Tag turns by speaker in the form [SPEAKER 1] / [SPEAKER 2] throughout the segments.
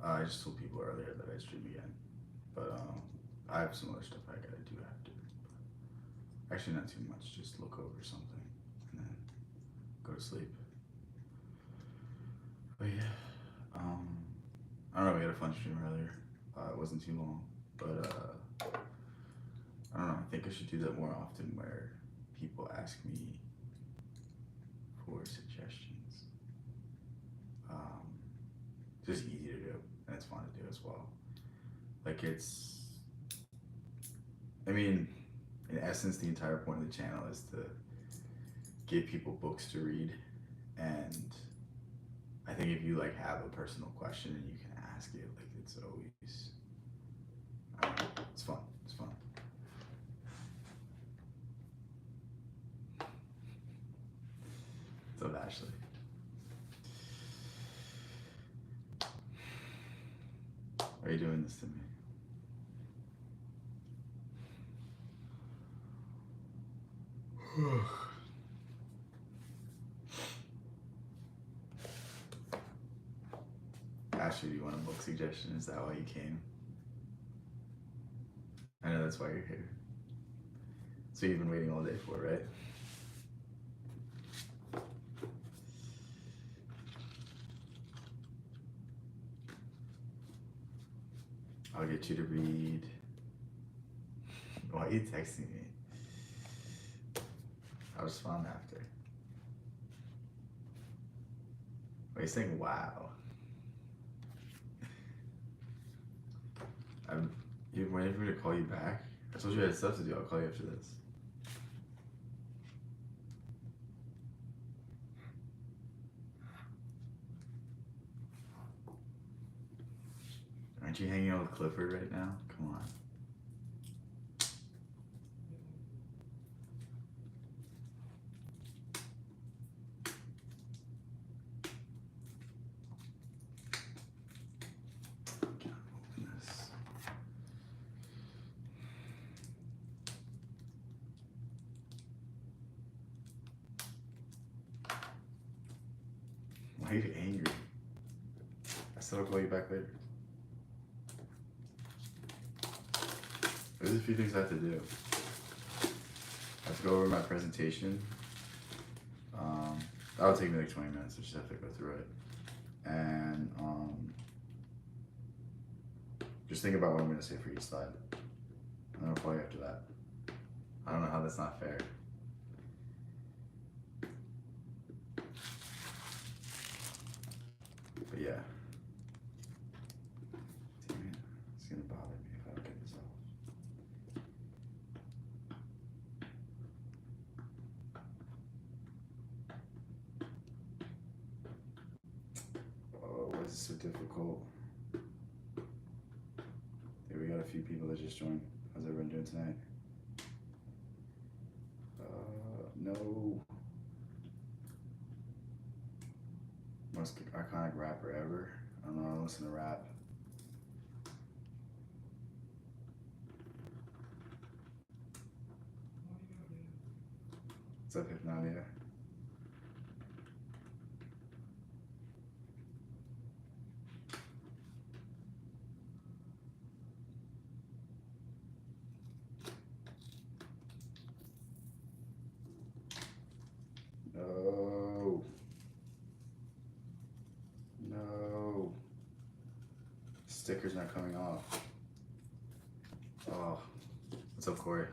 [SPEAKER 1] I just told people earlier that I stream again, but I have some other stuff I gotta do after. Actually, not too much. Just look over something and then go to sleep. But yeah, I don't know. We had a fun stream earlier. It wasn't too long, but I don't know. I think I should do that more often, where people ask me for suggestions. Um, just easy to do, and it's fun to do as well. Like it's, I mean, in essence, the entire point of the channel is to give people books to read, and I think if you like have a personal question and you can ask it, like it's always, I don't know, it's fun. It's fun. So Ashley, why are you doing this to me? Ashley, do you want a book suggestion? Is that why you came? I know that's why you're here. So you've been waiting all day for, right? I'll get you to read. Why are you texting me? I'll respond after. Why are you saying wow? You've been waiting for me to call you back? I told you I had stuff to do. I'll call you after this. Aren't you hanging out with Clifford right now? Come on. Can't open this. Why are you angry? I said I'll call you back later. There's a few things I have to do. I have to go over my presentation. That'll take me like 20 minutes. I just have to go through it. And just think about what I'm going to say for each slide. And I'll call you after that. I don't know how that's not fair. But yeah. Damn it. It's going to bother me if I don't get this off. Oh, why is this so difficult? Okay, we got a few people that just joined. How's everyone doing tonight? No. Most iconic rapper ever. I don't know, I don't listen to rap. What's up, Hypnalia? No. No. Sticker's not coming off. Oh. What's up, Corey?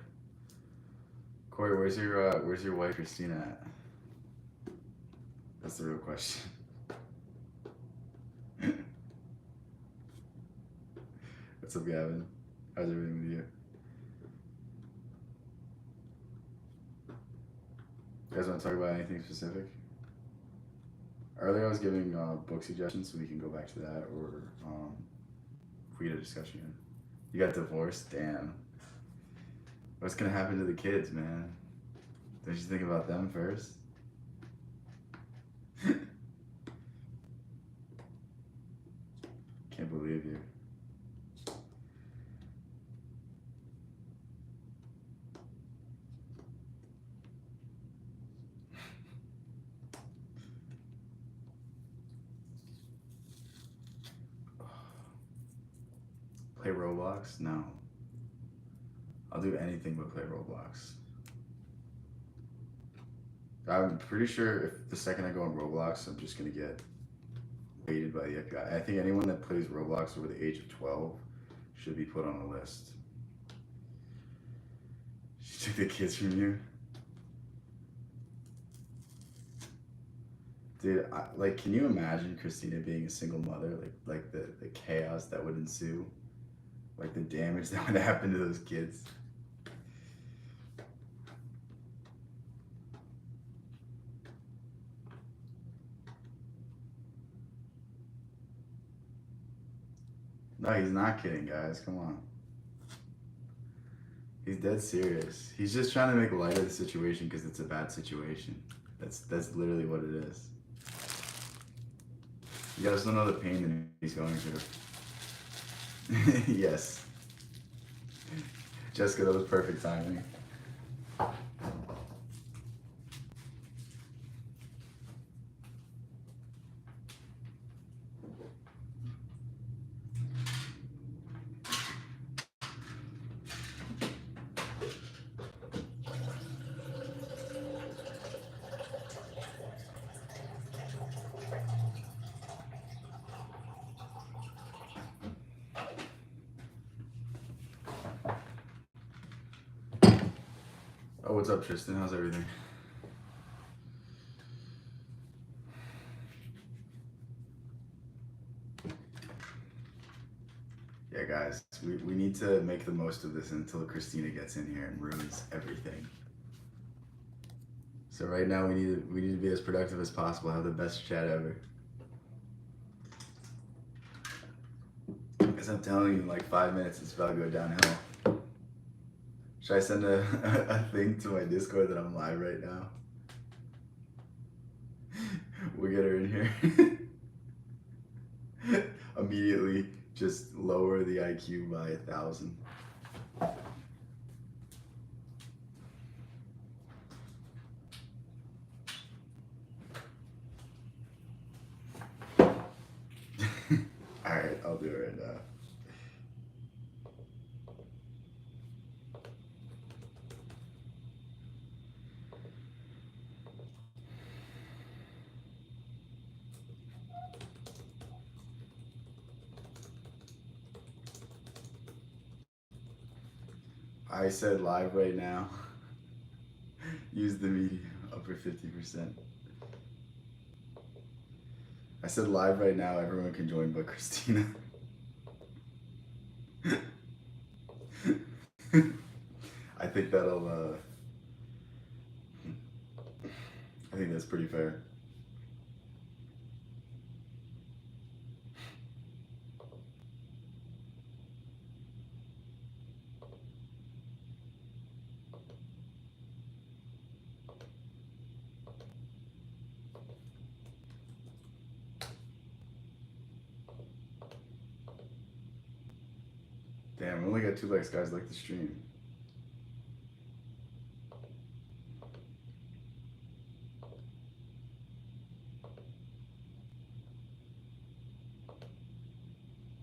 [SPEAKER 1] Corey, where's your wife Christina at? That's the real question. What's up, Gavin? How's everything with you? You guys want to talk about anything specific? Earlier I was giving book suggestions, so we can go back to that, or if we get a discussion. You got divorced? Damn. What's gonna happen to the kids, man? Don't you think about them first? Can't believe you. Play Roblox? No. I'll do anything but play Roblox. I'm pretty sure if the second I go on Roblox, I'm just gonna get raided by the FBI. I think anyone that plays Roblox over the age of 12 should be put on a list. She took the kids from you? Dude, like, can you imagine Christina being a single mother? Like the chaos that would ensue? Like, the damage that would happen to those kids? No, he's not kidding, guys. Come on. He's dead serious. He's just trying to make light of the situation because it's a bad situation. That's literally what it is. You guys don't know the pain that he's going through. Yes. Jessica, that was perfect timing. Oh, what's up, Tristan? How's everything? Yeah, guys, we need to make the most of this until Christina gets in here and ruins everything. So right now we need to be as productive as possible. Have the best chat ever. Because I'm telling you, in like 5 minutes, it's about to go downhill. Should I send a thing to my Discord that I'm live right now? We'll get her in here. Immediately just lower the IQ by 1,000. Alright, I'll do it right now. I said live right now. Use the medium, upper 50%. I said live right now, everyone can join but Christina. I think that'll, I think that's pretty fair. Damn, we only got 2 likes, guys. Like the stream.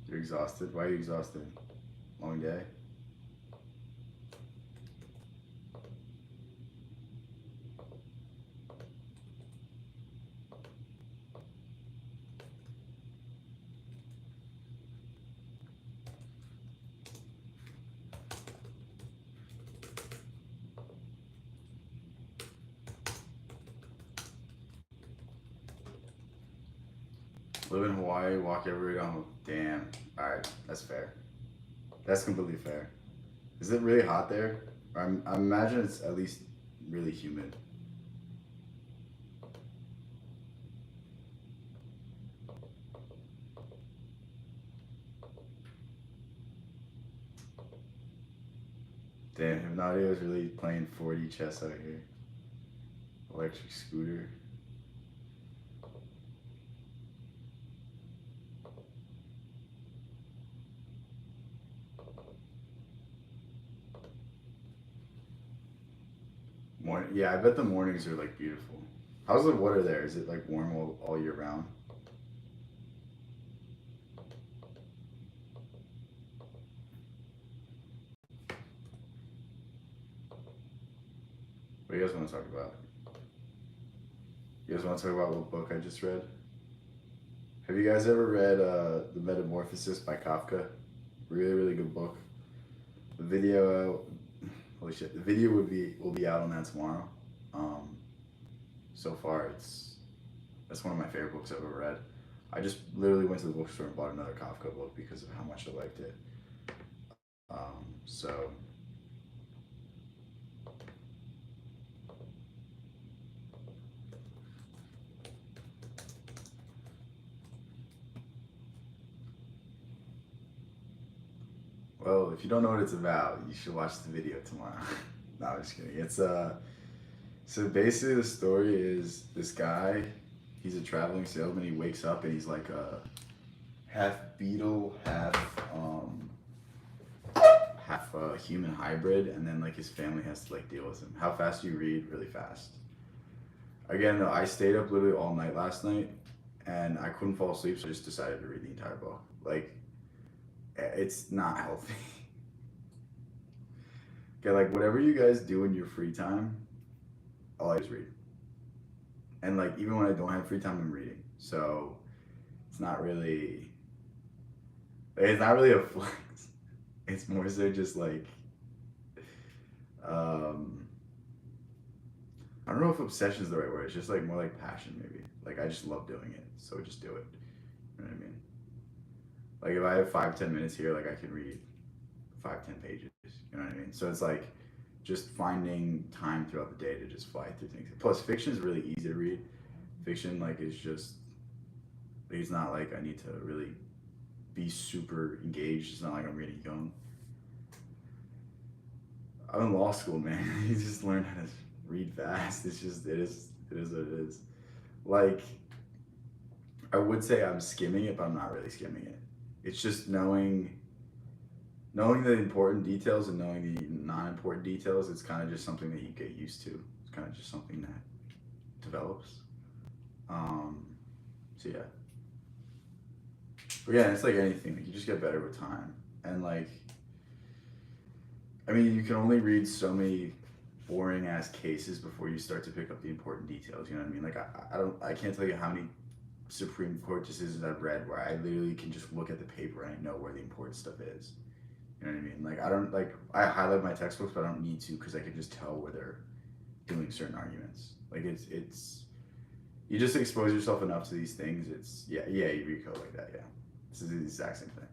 [SPEAKER 1] You're exhausted? Why are you exhausted? Long day? Live in Hawaii, walk every day home. Damn. Alright, that's fair. That's completely fair. Is it really hot there? I imagine it's at least really humid. Damn, Hypnodio is really playing 4D chess out here. Electric scooter. Yeah, I bet the mornings are like beautiful. How's the water there? Is it like warm all year round? do you guys want to talk about? You guys want to talk about what book I just read? Have you guys ever read The Metamorphosis by Kafka? Really, really good book. The video, holy shit, the video will be out on that tomorrow. Um, so far, that's one of my favorite books I've ever read. I just literally went to the bookstore and bought another Kafka book because of how much I liked it. So well, if you don't know what it's about, you should watch the video tomorrow. No, I'm just kidding. It's so basically the story is this guy, he's a traveling salesman. He wakes up and he's like a half beetle, half human hybrid, and then like his family has to like deal with him. How fast do you read? Really fast. Again, though, I stayed up literally all night last night, and I couldn't fall asleep, so I just decided to read the entire book. Like, it's not healthy. Okay, like whatever you guys do in your free time, all I do is read. And like even when I don't have free time, I'm reading. So it's not really, it's not really a flex. It's more so just like, um, I don't know if obsession is the right word. It's just like more like passion, maybe. Like I just love doing it, so just do it. You know what I mean? Like if I have 5-10 minutes here, like I can read 5-10 pages. You know what I mean? So it's like just finding time throughout the day to just fly through things. Plus, fiction is really easy to read. Fiction like is just, it's not like I need to really be super engaged. It's not like I'm reading Young. I'm in law school, man. You just learn how to read fast. It's just it is what it is. Like I would say I'm skimming it, but I'm not really skimming it. It's just knowing the important details and knowing the non-important details. It's kind of just something that you get used to. It's kind of just something that develops. So yeah. But yeah, it's like anything. Like you just get better with time, and like, I mean, you can only read so many boring ass cases before you start to pick up the important details. You know what I mean? Like I can't tell you how many Supreme Court decisions I've read where I literally can just look at the paper and I know where the important stuff is. You know what I mean? Like I highlight my textbooks, but I don't need to because I can just tell where they're doing certain arguments. Like it's you just expose yourself enough to these things. It's you read code like that. Yeah, this is the exact same thing.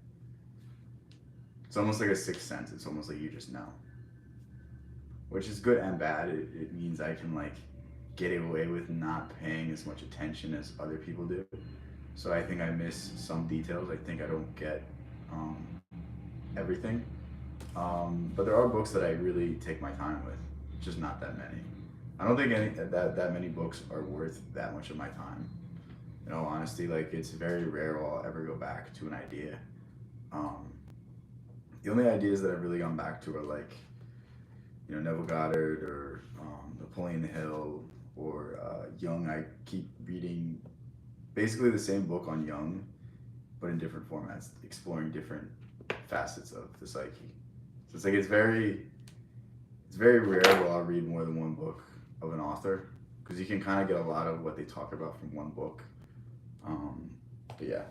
[SPEAKER 1] It's almost like a sixth sense. It's almost like you just know, which is good and bad. It means I can like get away with not paying as much attention as other people do. So I think I miss some details. I think I don't get everything. But there are books that I really take my time with. Just not that many. I don't think that many books are worth that much of my time. In all honesty, like it's very rare I'll ever go back to an idea. The only ideas that I've really gone back to are like, Neville Goddard or Napoleon Hill or Jung. I keep reading basically the same book on Jung, but in different formats, exploring different facets of the psyche. So it's like it's very rare where I'll read more than one book of an author because you can kind of get a lot of what they talk about from one book. But yeah.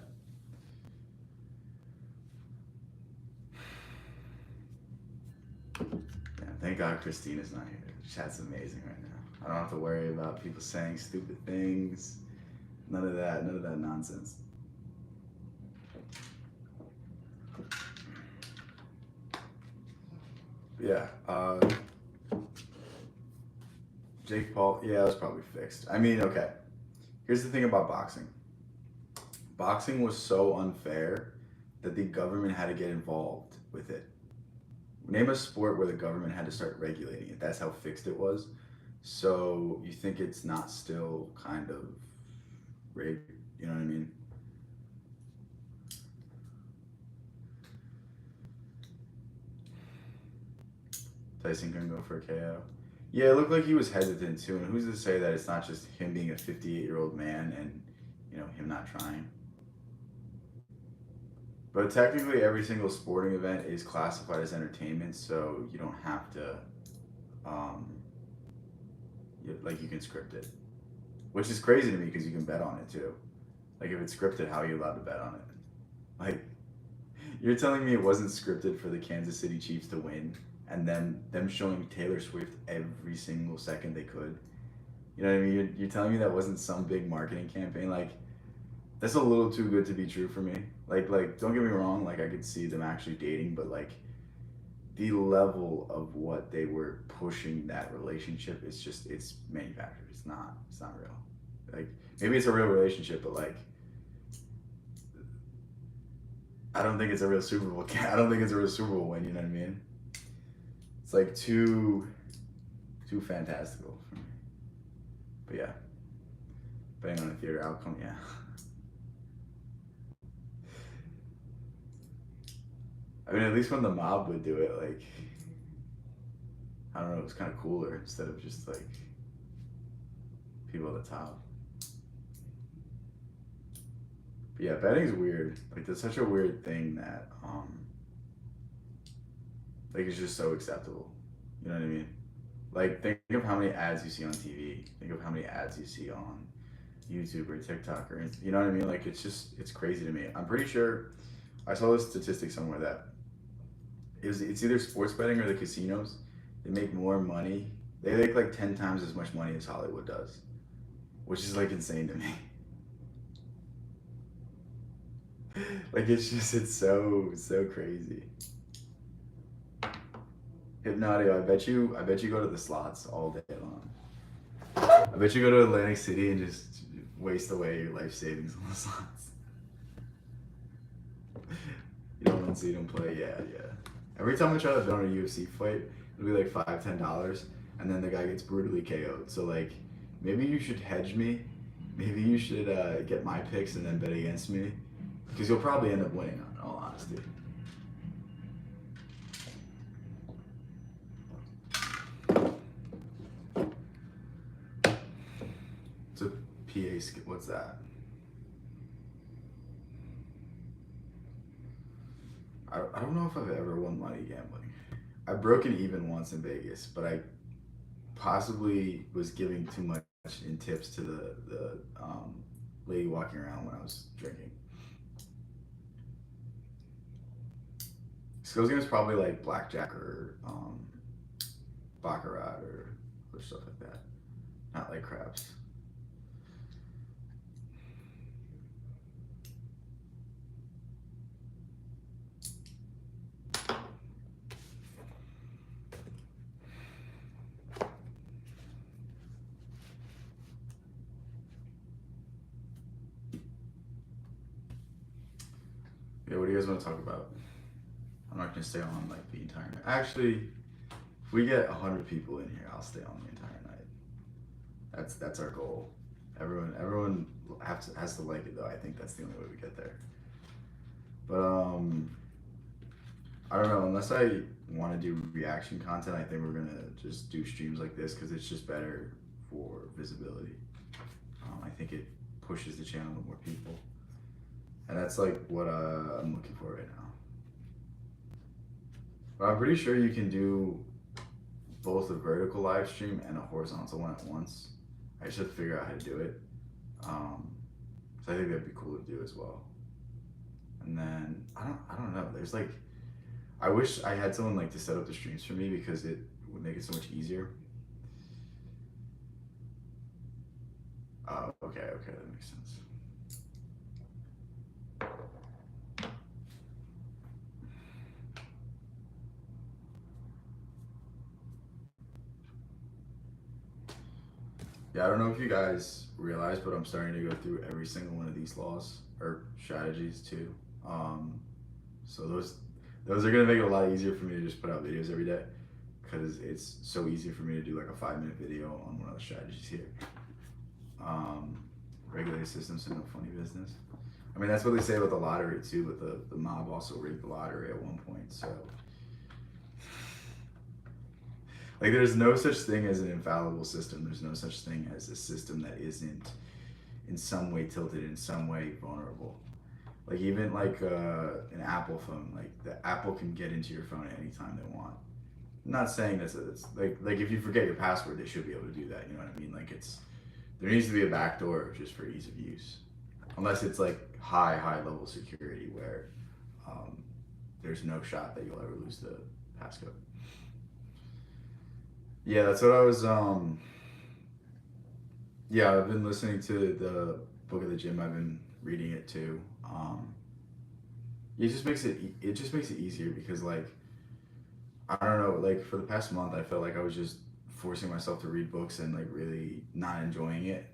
[SPEAKER 1] Yeah, thank God Christina's not here. Chat's amazing right now. I don't have to worry about people saying stupid things. None of that nonsense. But yeah, Jake Paul, yeah, it was probably fixed. I mean, okay. Here's the thing about boxing. Boxing was so unfair that the government had to get involved with it. Name a sport where the government had to start regulating it. That's how fixed it was. So you think it's not still kind of rigged? You know what I mean? Tyson couldn't go for a KO. Yeah, it looked like he was hesitant too. And who's to say that it's not just him being a 58-year-old man and him not trying? But technically, every single sporting event is classified as entertainment, so you don't have to. like you can script it, which is crazy to me because you can bet on it too. Like if it's scripted, how are you allowed to bet on it? Like you're telling me it wasn't scripted for the Kansas City Chiefs to win, and then them showing Taylor Swift every single second they could. You know what I mean? You're telling me that wasn't some big marketing campaign? Like that's a little too good to be true for me. Like don't get me wrong. Like I could see them actually dating, but like the level of what they were pushing that relationship is just it's manufactured. It's not real. Like maybe it's a real relationship, but like I don't think it's a real Super Bowl. I don't think it's a real Super Bowl win. You know what I mean? It's like too fantastical for me. But yeah, betting on a theater outcome, yeah. I mean, at least when the mob would do it, like I don't know, it was kind of cooler instead of just like people at the top. But yeah, betting's weird. Like, that's such a weird thing that like it's just so acceptable. You know what I mean? Like, think of how many ads you see on TV. Think of how many ads you see on YouTube or TikTok or you know what I mean? Like, it's crazy to me. I'm pretty sure I saw this statistic somewhere that it's either sports betting or the casinos. They make more money. They make like 10 times as much money as Hollywood does, which is like insane to me. Like it's so crazy. Hypnotic. I bet you go to the slots all day long. I bet you go to Atlantic City and just waste away your life savings on the slots. You don't want to see them play. Yeah, yeah. Every time I try to bet on a UFC fight, it'll be like $5, $10, and then the guy gets brutally KO'd. So like, maybe you should hedge me. Maybe you should get my picks and then bet against me, because you'll probably end up winning. In all honesty. It's a PA. What's that? I don't know if I've ever won money gambling. I broke it even once in Vegas, but I possibly was giving too much in tips to the lady walking around when I was drinking. Skills game is probably like blackjack or baccarat or other stuff like that. Not like craps. Yeah, what do you guys want to talk about? I'm not gonna stay on like the entire night. Actually, if we get 100 people in here, I'll stay on the entire night. That's our goal. Everyone has to like it though. I think that's the only way we get there. But I don't know. Unless I want to do reaction content, I think we're gonna just do streams like this because it's just better for visibility. I think it pushes the channel to more people, and that's like what I'm looking for right now. But I'm pretty sure you can do both a vertical live stream and a horizontal one at once. I just have to figure out how to do it. So I think that'd be cool to do as well. And then I don't know. There's like I wish I had someone like to set up the streams for me because it would make it so much easier. Okay, that makes sense. Yeah, I don't know if you guys realize, but I'm starting to go through every single one of these laws or strategies too. Um, so those are gonna make it a lot easier for me to just put out videos every day because it's so easy for me to do like a 5 minute video on one of the strategies here. Um, Regulated system, so no funny business. I mean, that's what they say about the lottery too, but the mob also rigged the lottery at one point, so. Like, there's no such thing as an infallible system. There's no such thing as a system that isn't in some way tilted, in some way vulnerable. Like, even like an Apple phone, like the Apple can get into your phone at any time they want. not saying it's like if you forget your password, they should be able to do that. You know what I mean? Like it's there needs to be a backdoor just for ease of use, unless it's like high level security where um, there's no shot that you'll ever lose the passcode. Yeah, that's what I was. Yeah, I've been listening to the Book of the Gym. I've been reading it too. It just makes it just makes it easier because like I don't know, like for the past month, I felt like I was just forcing myself to read books and like really not enjoying it.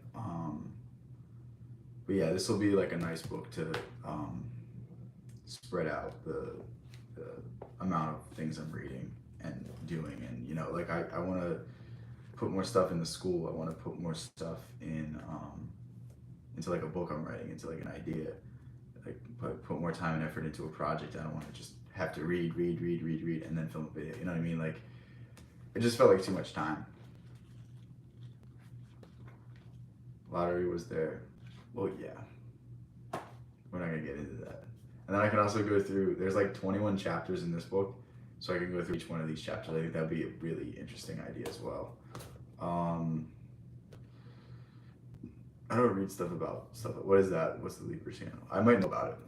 [SPEAKER 1] But yeah, this will be like a nice book to um, spread out the amount of things I'm reading and doing, and you know, like I want to put more stuff in the school. I want to put more stuff in into like a book I'm writing, into like an idea. Like put more time and effort into a project. I don't want to just have to read, and then film a video. You know what I mean? Like it just felt like too much time. Lottery was there. Well, yeah, we're not gonna get into that. And then I can also go through. There's like 21 chapters in this book, so I can go through each one of these chapters. I think that'd be a really interesting idea as well. Um, I don't read stuff about stuff. What is that? What's the Libra channel? I might know about it.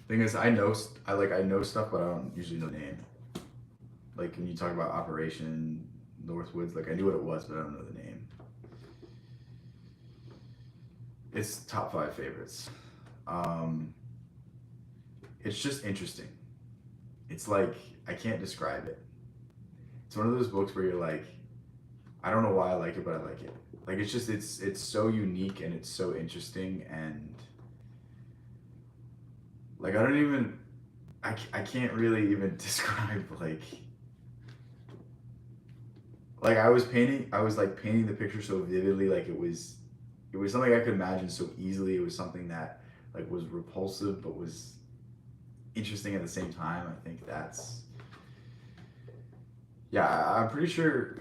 [SPEAKER 1] Thing is, I know stuff, but I don't usually know the name. Like when you talk about Operation Northwoods, like I knew what it was, but I don't know the name. It's top 5 favorites. Um, it's just interesting. It's like I can't describe it. It's one of those books where you're like, I don't know why I like it, but I like it. Like it's just it's so unique and it's so interesting and like I don't even I can't really even describe like I was like painting the picture so vividly like it was something I could imagine so easily. It was something that like was repulsive but was interesting at the same time. I think that's yeah. I'm pretty sure.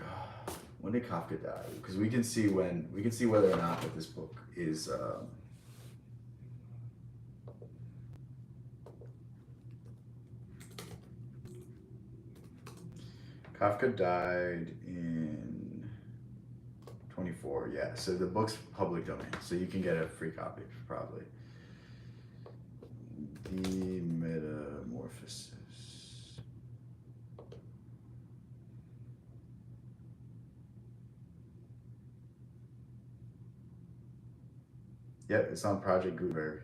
[SPEAKER 1] When did Kafka die? Because we can see whether or not that this book is. Kafka died in 24. Yeah, so the book's public domain, so you can get a free copy probably. The Metamorphosis. Yep, it's on Project Gutenberg.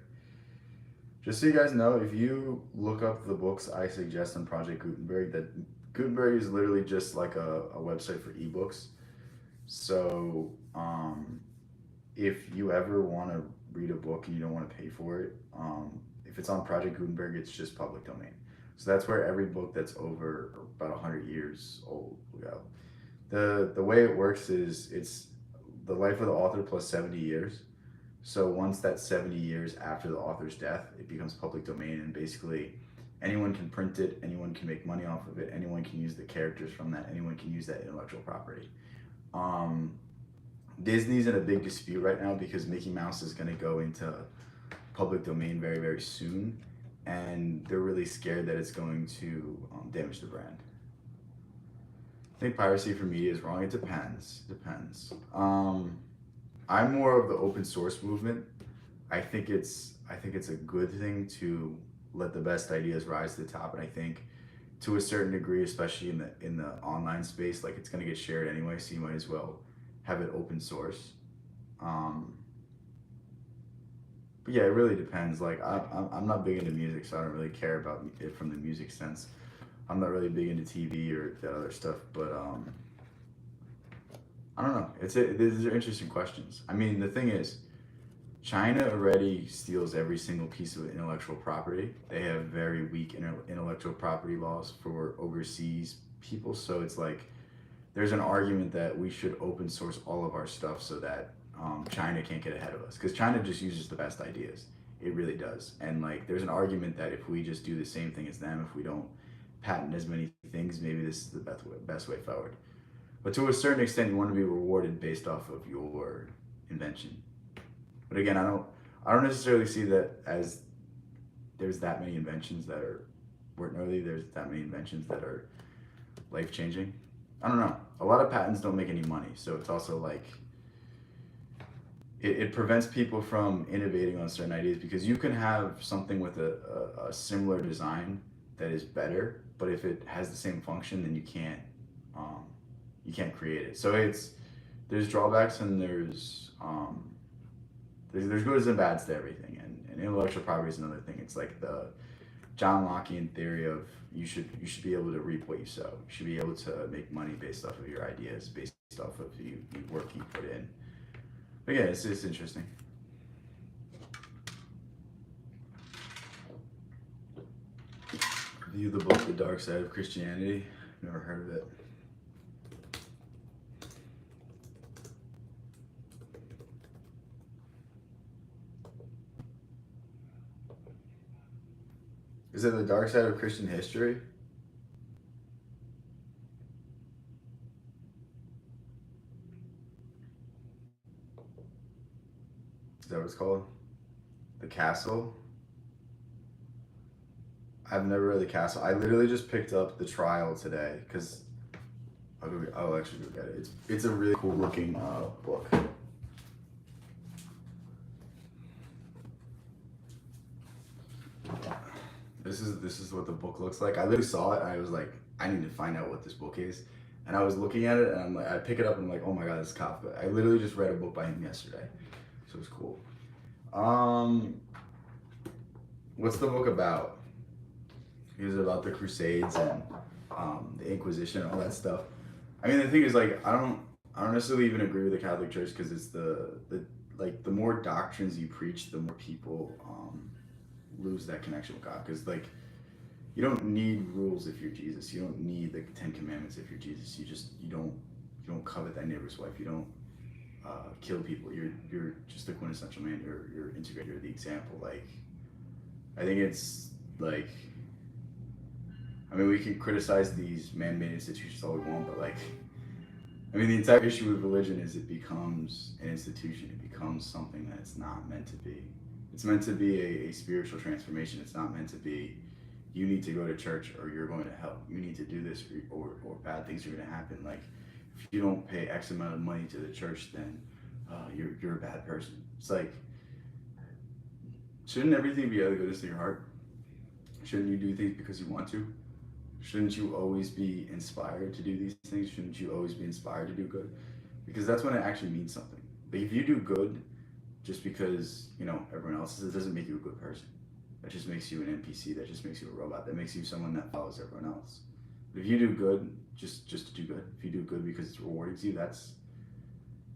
[SPEAKER 1] Just so you guys know, if you look up the books I suggest on Project Gutenberg, that Gutenberg is literally just like a website for ebooks. So if you ever want to read a book and you don't want to pay for it, if it's on Project Gutenberg, it's just public domain. So that's where every book that's over about 100 years old will go. The way it works is it's the life of the author plus 70 years. So once that's 70 years after the author's death, it becomes public domain, and basically anyone can print it, anyone can make money off of it, anyone can use the characters from that, anyone can use that intellectual property. Um, Disney's in a big dispute right now because Mickey Mouse is going to go into public domain very soon, and they're really scared that it's going to damage the brand. I think piracy for media is wrong. It depends. I'm more of the open source movement. I think it's a good thing to let the best ideas rise to the top, and I think to a certain degree, especially in the online space, like it's gonna get shared anyway, so you might as well have it open source. Um, but yeah, it really depends. Like I'm not big into music, so I don't really care about it from the music sense. I'm not really big into TV or that other stuff, but I don't know. These are interesting questions. I mean, the thing is, China already steals every single piece of intellectual property. They have very weak intellectual property laws for overseas people. So it's like there's an argument that we should open source all of our stuff so that China can't get ahead of us. Because China just uses the best ideas. It really does. And like there's an argument that if we just do the same thing as them, if we don't patent as many things, maybe this is the best way forward. But to a certain extent, you want to be rewarded based off of your invention. But again, I don't necessarily see that as there's that many inventions that are worth noteworthy. There's that many inventions that are life changing. I don't know. A lot of patents don't make any money, so it's also like it prevents people from innovating on certain ideas because you can have something with a similar design that is better, but if it has the same function, then um, you can't create it. So there's drawbacks and there's goods and bads to everything, and intellectual property is another thing. It's like the John Lockean theory of you should be able to reap what you sow. You should be able to make money based off of your ideas, based off of you work you put in. But yeah, it's interesting. Review the book The Dark Side of Christianity. Never heard of it. Is it The Dark Side of Christian History? Is that what it's called? The Castle? I've never read The Castle. I literally just picked up The Trial today because I'll actually go get it. It's a really cool looking book. This is what the book looks like. I literally saw it and I was like, I need to find out what this book is. And I was looking at it and I'm like, I pick it up and I'm like, oh my god, this is Kafka. I literally just read a book by him yesterday, so it was cool. Um, what's the book about? It was about the Crusades and the Inquisition and all that stuff. I mean, the thing is, like, I don't necessarily even agree with the Catholic Church because it's the more doctrines you preach, the more people lose that connection with God. Because like, you don't need rules if you're Jesus. You don't need the Ten Commandments if you're Jesus. You don't covet thy neighbor's wife. You don't kill people. You're just the quintessential man. You're integrated. You're the example. Like, I think it's like, I mean, we can criticize these man-made institutions all we want, but like, I mean, the entire issue with religion is it becomes an institution. It becomes something that it's not meant to be. It's meant to be a spiritual transformation. It's not meant to be, you need to go to church or you're going to hell. You need to do this or bad things are going to happen. Like, if you don't pay X amount of money to the church, then you're a bad person. It's like, shouldn't everything be out of the goodness of your heart? Shouldn't you do things because you want to? Shouldn't you always be inspired to do these things? Shouldn't you always be inspired to do good? Because that's when it actually means something. Like, if you do good just because, everyone else is, it doesn't make you a good person. That just makes you an NPC. That just makes you a robot. That makes you someone that follows everyone else. But if you do good just to do good, if you do good because it's rewarding to you, that's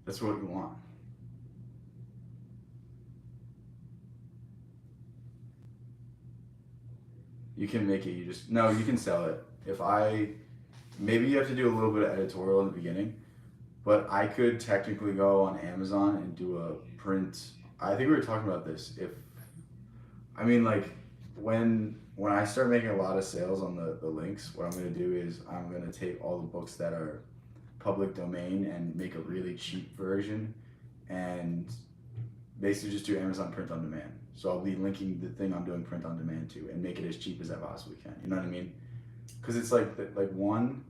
[SPEAKER 1] what you want. You can make it. You can sell it. Maybe you have to do a little bit of editorial in the beginning, but I could technically go on Amazon and do a print. I think we were talking about this. Like, when I start making a lot of sales on the links, what I'm going to do is I'm going to take all the books that are public domain and make a really cheap version and basically just do Amazon print on demand. So I'll be linking the thing I'm doing print on demand to and make it as cheap as I possibly can. You know what I mean? Because it's like one,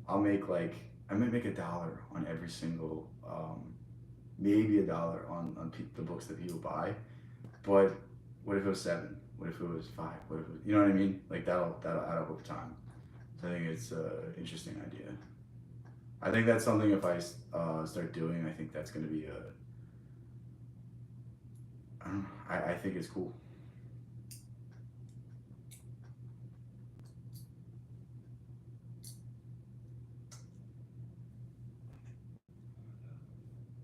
[SPEAKER 1] I might make $1 on every single, maybe $1 on the books that people buy. But what if it was 7? What if it was 5? What if you know what I mean? Like, that'll add up over time. So I think it's an interesting idea. I think that's something if I start doing, I think that's going to be I don't know. I think it's cool.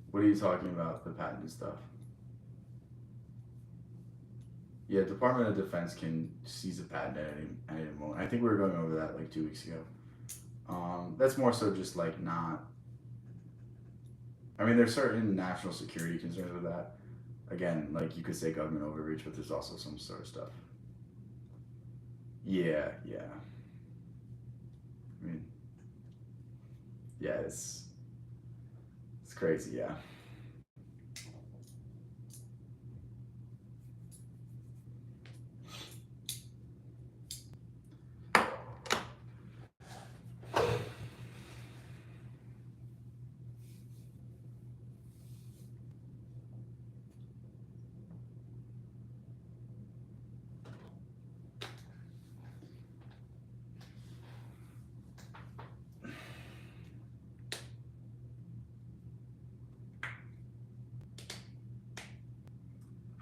[SPEAKER 1] What are you talking about? The patent stuff? Yeah, Department of Defense can seize a patent at any moment. I think we were going over that like 2 weeks ago. That's more so just like not. I mean, there's certain national security concerns with that. Again, like, you could say government overreach, but there's also some sort of stuff. Yeah, yeah. I mean, yeah, it's crazy. Yeah.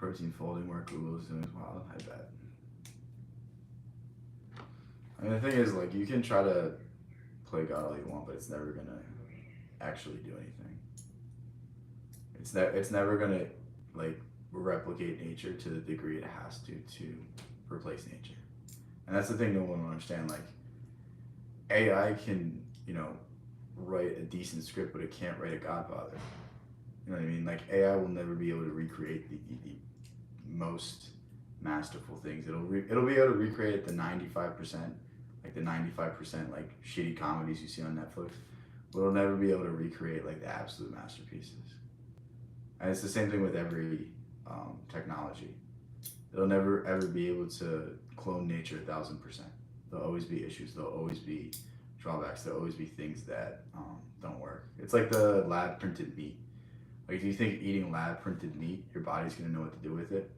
[SPEAKER 1] protein folding work Google is doing is wild. I bet. I mean, the thing is, like, you can try to play God all you want, but it's never gonna actually do anything. It's never gonna like replicate nature to the degree it has to replace nature. And that's the thing no one will understand. Like, AI can, write a decent script, but it can't write a Godfather. You know what I mean? Like, AI will never be able to recreate the most masterful things. It'll be able to recreate the 95%, like the 95% like shitty comedies you see on Netflix, but it'll never be able to recreate like the absolute masterpieces. And it's the same thing with every technology. It'll never ever be able to clone nature 1,000%. There'll always be issues. There'll always be drawbacks. There'll always be things that don't work. It's like the lab printed meat. Like, if you think eating lab printed meat, your body's gonna know what to do with it.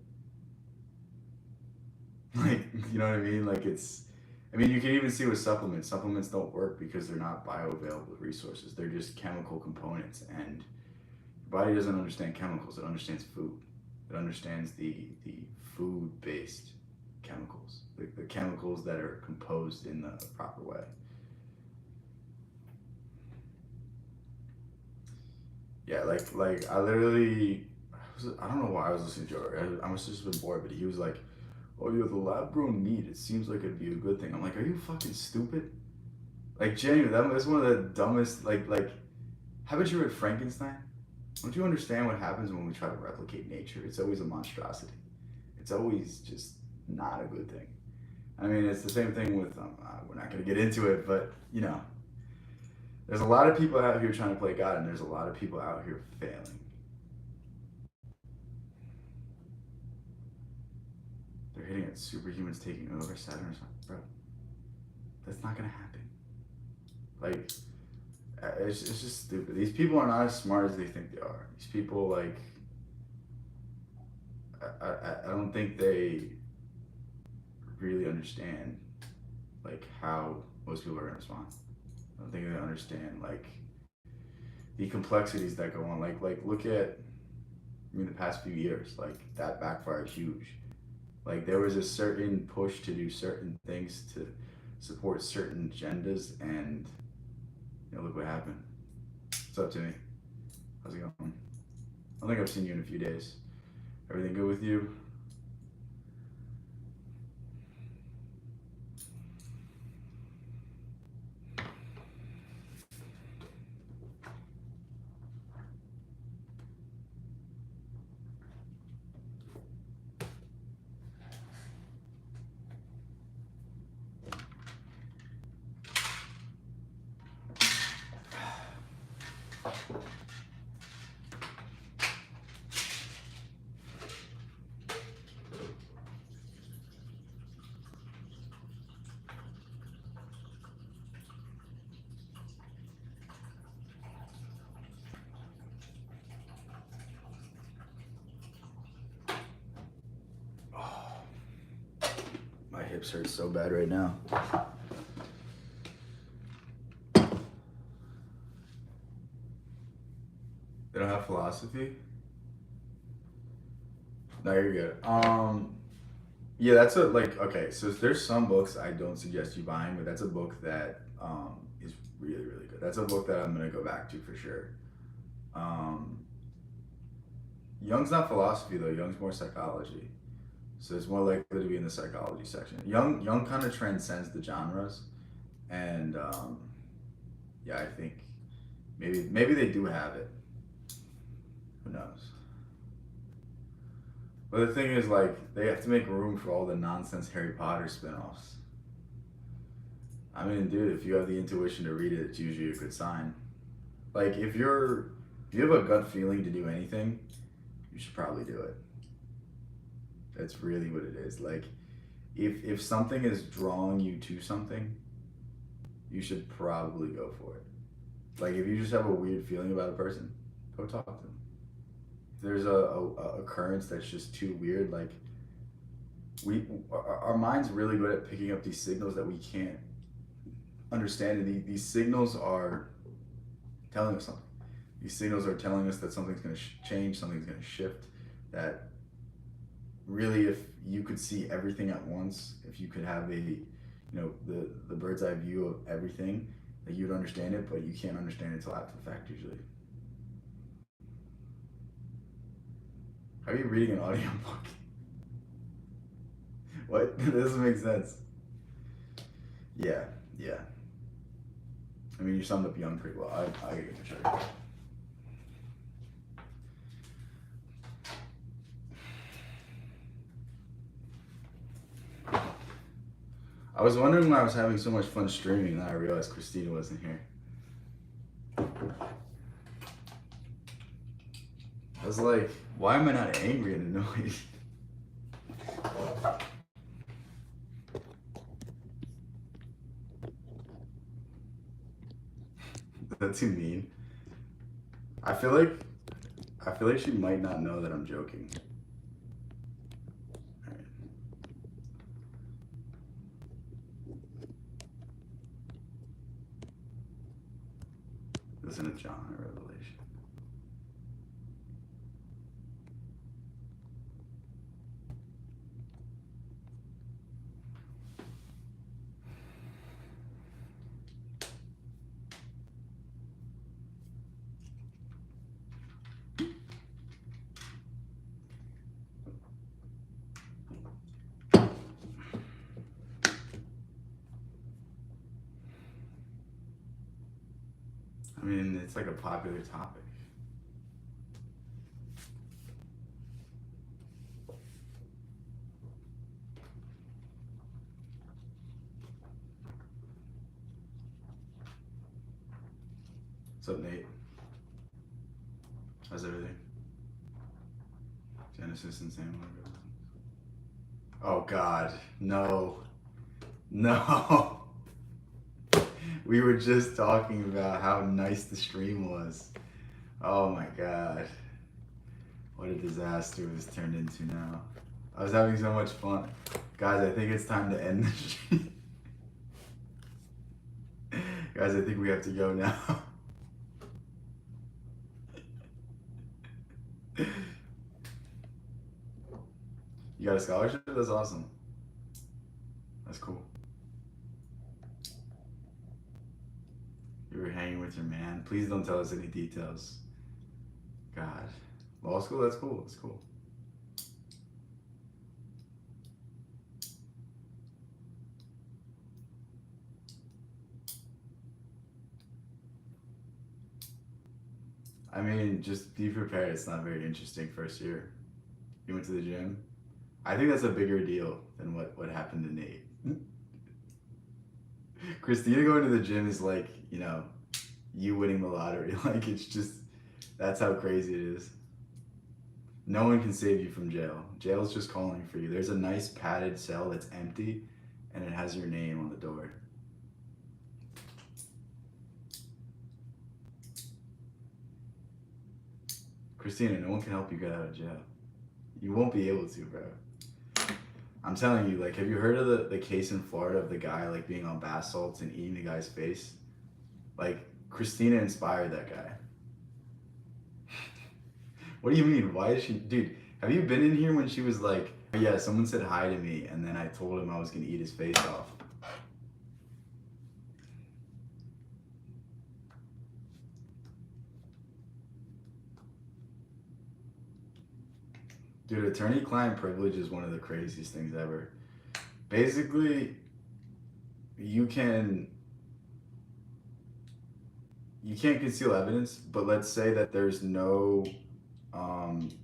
[SPEAKER 1] Like, you know what I mean? Like, you can even see with supplements. Supplements don't work because they're not bioavailable resources. They're just chemical components, and your body doesn't understand chemicals. It understands food. It understands the food-based chemicals, the chemicals that are composed in the proper way. Yeah, like I literally, I don't know why I was listening to Joe Rogan. I must have just been bored, but he was like, "Oh, yeah, the lab-grown meat. It seems like it'd be a good thing." I'm like, "Are you fucking stupid?" Like, genuinely, that's one of the dumbest. Like, haven't you read Frankenstein? Don't you understand what happens when we try to replicate nature? It's always a monstrosity. It's always just not a good thing. I mean, it's the same thing with we're not gonna get into it, but there's a lot of people out here trying to play God, and there's a lot of people out here failing. They're hitting it. Superhumans taking over Saturn or something, bro. That's not gonna happen. Like, it's just stupid. These people are not as smart as they think they are. These people, like, I don't think they really understand, like, how most people are gonna respond. I don't think they understand, like, the complexities that go on. Like look at, the past few years, like, that backfired huge. Like, there was a certain push to do certain things to support certain agendas, and look what happened. What's up, Timmy? How's it going? I don't think I've seen you in a few days. Everything good with you? My hips hurt so bad right now. They don't have philosophy? No, you're good. Yeah, that's okay, so there's some books I don't suggest you buying, but that's a book that is really, really good. That's a book that I'm gonna go back to for sure. Jung's not philosophy though, Jung's more psychology. So it's more likely to be in the psychology section. Jung kind of transcends the genres, and yeah, I think maybe they do have it. Who knows? But the thing is, like, they have to make room for all the nonsense Harry Potter spin-offs. I mean, dude, if you have the intuition to read it, it's usually a good sign. Like, if you have a gut feeling to do anything, you should probably do it. That's really what it is. Like, if something is drawing you to something, you should probably go for it. Like, if you just have a weird feeling about a person, go talk to them. If there's a occurrence that's just too weird, like, our mind's really good at picking up these signals that we can't understand, and these signals are telling us something. These signals are telling us that something's going to change, something's going to shift, that really, if you could see everything at once, if you could have the bird's eye view of everything, like you'd understand it, but you can't understand it until after the fact usually. How are you reading an audiobook? What? That doesn't make sense. Yeah, yeah. I mean, you summed up Young pretty well. I gotta get a shirt. I was wondering why I was having so much fun streaming, and then I realized Christina wasn't here. I was like, why am I not angry and annoyed? That's too mean. I feel like she might not know that I'm joking. All right. Listen to John, a revelation. I mean, it's like a popular topic. What's up, Nate? How's everything? Genesis and Sam. Oh God, no, no. We were just talking about how nice the stream was. Oh my God, what a disaster it was turned into now. I was having so much fun. Guys, I think it's time to end the stream. Guys, I think we have to go now. You got a scholarship? That's awesome. That's cool. You were hanging with your man. Please don't tell us any details. God. Law school? That's cool. That's cool. I mean, just be prepared. It's not very interesting first year. You went to the gym? I think that's a bigger deal than what happened to Nate. Christina going to the gym is like, you winning the lottery. Like, it's just, that's how crazy it is. No one can save you from jail. Jail's just calling for you. There's a nice padded cell that's empty, and it has your name on the door. Christina, no one can help you get out of jail. You won't be able to, bro. I'm telling you, like, have you heard of the case in Florida of the guy, like, being on bath salts and eating the guy's face? Like, Christina inspired that guy. What do you mean? Why is she... Dude, have you been in here when she was like, yeah, someone said hi to me, and then I told him I was going to eat his face off? Dude, attorney-client privilege is one of the craziest things ever. Basically, you can't conceal evidence, but let's say that there's no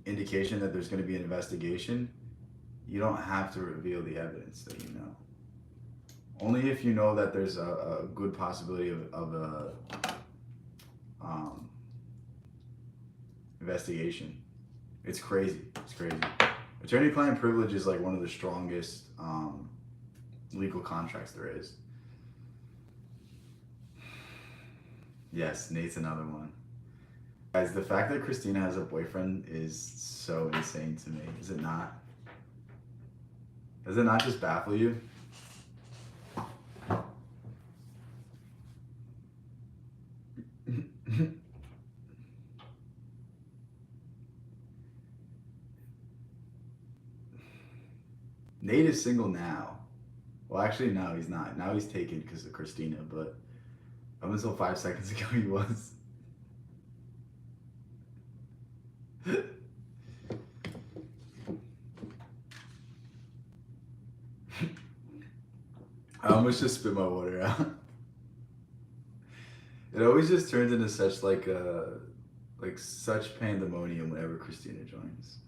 [SPEAKER 1] indication that there's going to be an investigation. You don't have to reveal the evidence that you know. Only if you know that there's a good possibility of a investigation. It's crazy. It's crazy. Attorney-client privilege is like one of the strongest legal contracts there is. Yes, Nate's another one. Guys, the fact that Christina has a boyfriend is so insane to me. Is it not? Does it not just baffle you? Nate is single now. Well, actually, no, he's not. Now he's taken because of Christina, but up until 5 seconds ago, he was. I almost just spit my water out. It always just turns into such like such pandemonium whenever Christina joins.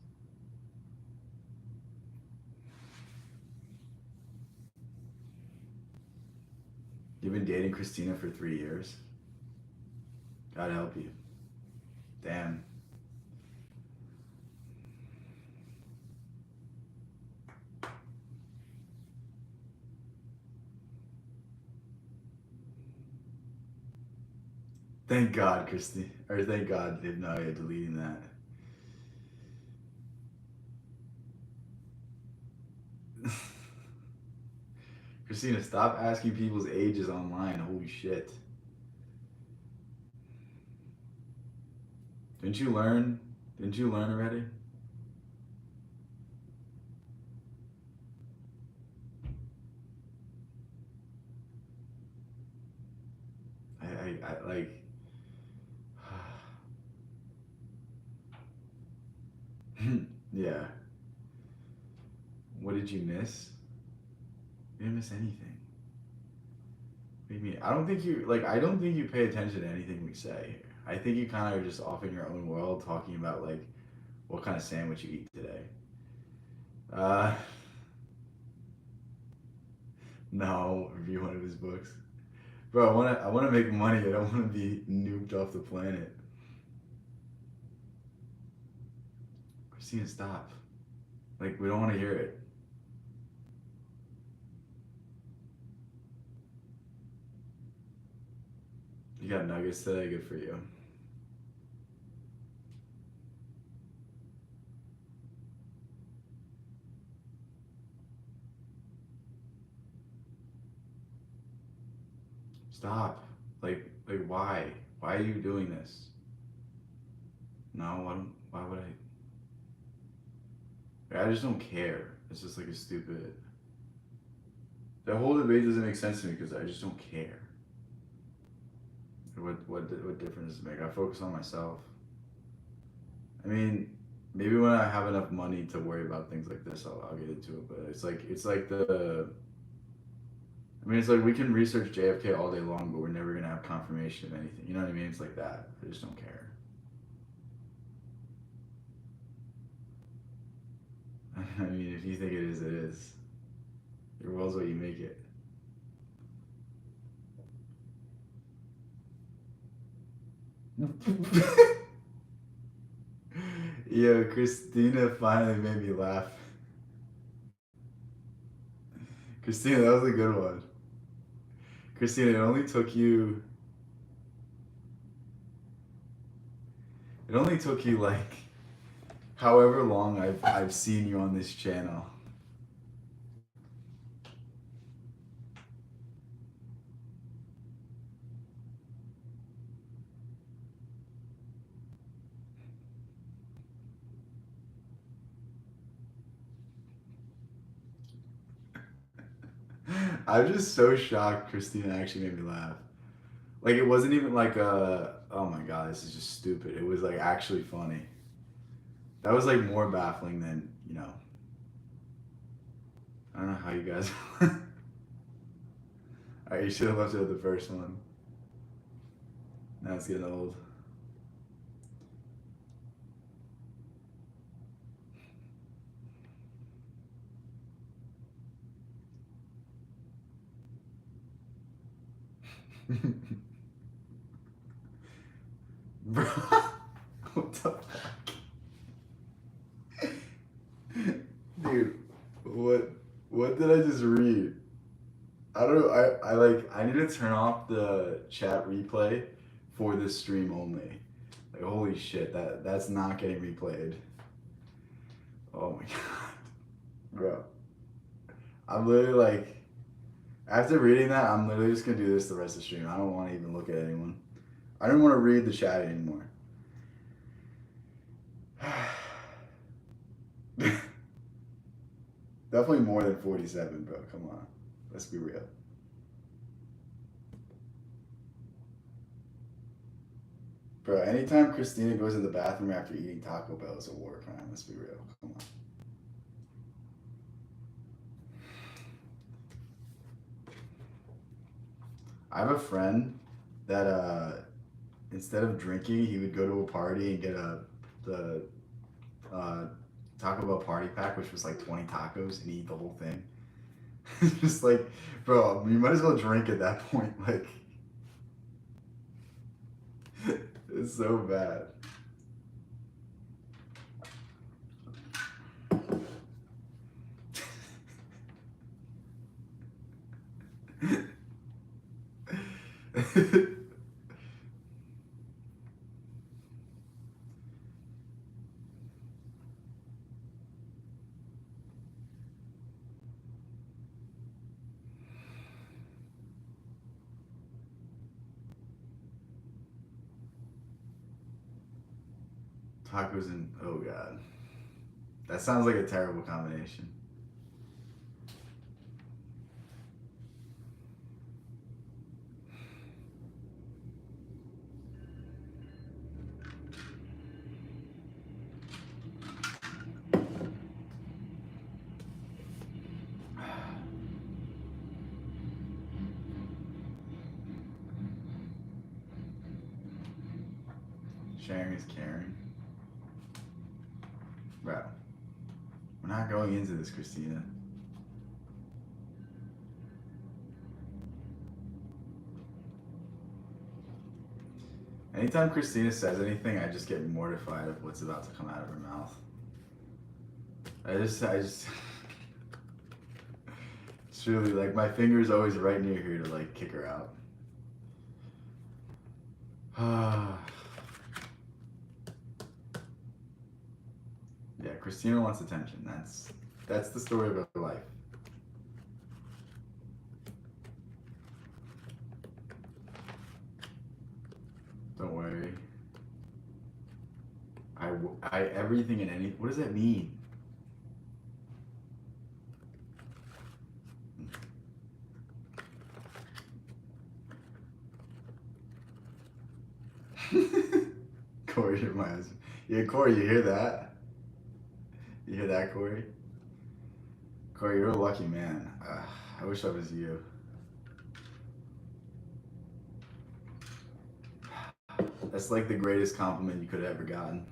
[SPEAKER 1] You've been dating Christina for 3 years. God help you. Damn. Thank God, Christina. Or thank God, Naya deleting that. Christina, stop asking people's ages online. Holy shit. Didn't you learn? Didn't you learn already? I like. Yeah. What did you miss? You didn't miss anything. What do you mean? I don't think you like. I don't think you pay attention to anything we say. I think you kind of are just off in your own world, talking about like what kind of sandwich you eat today. Uh, no, review one of his books, bro. I wanna make money. I don't want to be nuked off the planet. Christina, stop. Like we don't want to hear it. You got nuggets today. Good for you. Stop. Like why? Why are you doing this? No, I don't, why would I? I just don't care. It's just like a stupid. That whole debate doesn't make sense to me because I just don't care. What difference does it make? I focus on myself. I mean, maybe when I have enough money to worry about things like this, I'll get into it. But it's like the. I mean, it's like we can research JFK all day long, but we're never gonna have confirmation of anything. You know what I mean? It's like that. I just don't care. I mean, if you think it is, it is. Your world's what you make it. Yo, Christina finally made me laugh. Christina, that was a good one. Christina, it only took you. It only took you like, however long I've seen you on this channel. I'm just so shocked Christina actually made me laugh. Like it wasn't even like oh my god, this is just stupid. It was like actually funny. That was like more baffling than, I don't know how you guys Alright, you should have left it at the first one. Now it's getting old. Bro, what the fuck? Dude, what did I just read? I don't know. I need to turn off the chat replay for this stream only. Like holy shit, that's not getting replayed. Oh my god. Bro. I'm literally like after reading that, I'm literally just gonna do this the rest of the stream. I don't want to even look at anyone. I don't want to read the chat anymore. Definitely more than 47, bro. Come on. Let's be real. Bro, anytime Christina goes in the bathroom after eating Taco Bell is a war crime. Let's be real. Come on. I have a friend that instead of drinking, he would go to a party and get the uh, Taco Bell party pack, which was like 20 tacos, and eat the whole thing. Just like, bro, you might as well drink at that point. Like, it's so bad. Tacos and oh god, that sounds like a terrible combination. Sharing is caring. Bro, we're not going into this, Christina. Anytime Christina says anything, I just get mortified of what's about to come out of her mouth. I just, truly, like, my finger's always right near here to, like, kick her out. Yeah, Christina wants attention. That's the story of her life. Don't worry. I everything and any. What does that mean? Corey, you're my husband. Yeah, Corey, you hear that? You hear that, Corey? Corey, you're a lucky man. I wish I was you. That's like the greatest compliment you could have ever gotten.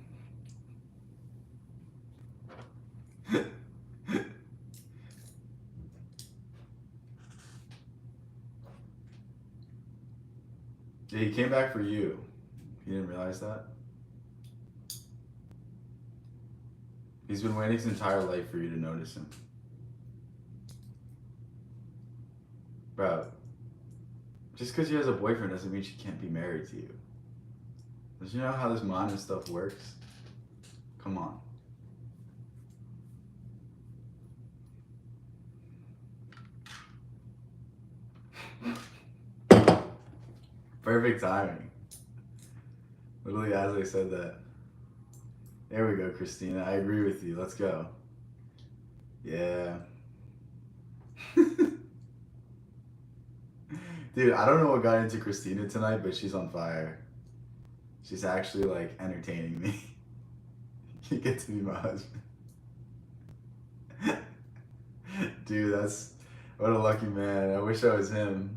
[SPEAKER 1] Yeah, he came back for you. You didn't realize that? He's been waiting his entire life for you to notice him. Bro, just because she has a boyfriend doesn't mean she can't be married to you. Does you know how this modern stuff works? Come on. Perfect timing. Literally as I said that. There we go, Christina. I agree with you. Let's go. Yeah. Dude, I don't know what got into Christina tonight, but she's on fire. She's actually like entertaining me. You get to be my husband. Dude, that's what a lucky man. I wish I was him.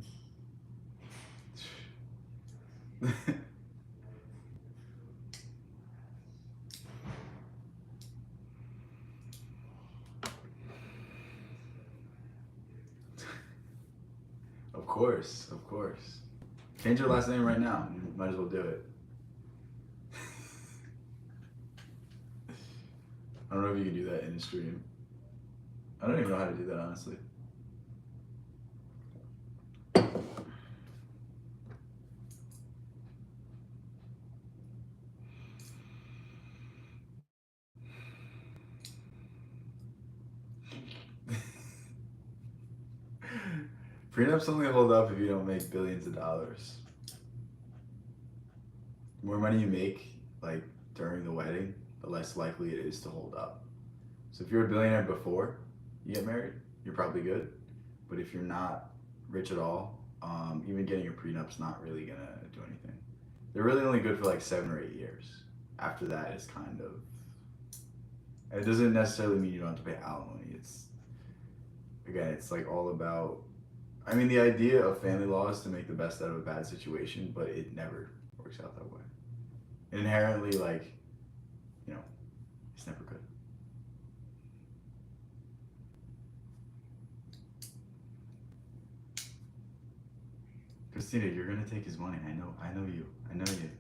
[SPEAKER 1] Of course, of course. Change your last name right now. You might as well do it. I don't know if you can do that in the stream. I don't even know how to do that, honestly. Prenups only hold up if you don't make billions of dollars. The more money you make, like during the wedding, the less likely it is to hold up. So if you're a billionaire before, you get married, you're probably good. But if you're not rich at all, even getting a prenup's not really gonna do anything. They're really only good for like 7 or 8 years. After that, it's kind of. It doesn't necessarily mean you don't have to pay alimony. It's again, it's like all about. I mean, the idea of family law is to make the best out of a bad situation, but it never works out that way. Inherently, like you know, it's never good. Christina, you're gonna take his money. I know. I know you. I know you.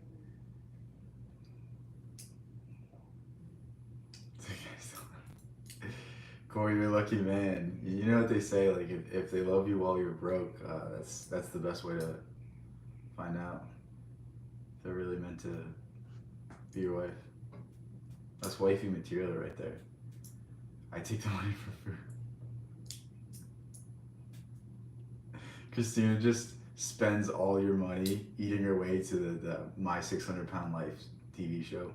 [SPEAKER 1] Corey, you're a lucky man. You know what they say, like if they love you while you're broke, that's the best way to find out if they're really meant to be your wife. That's wifey material right there. I take the money for food. Christina just spends all your money eating her way to the My 600 Pound Life TV show.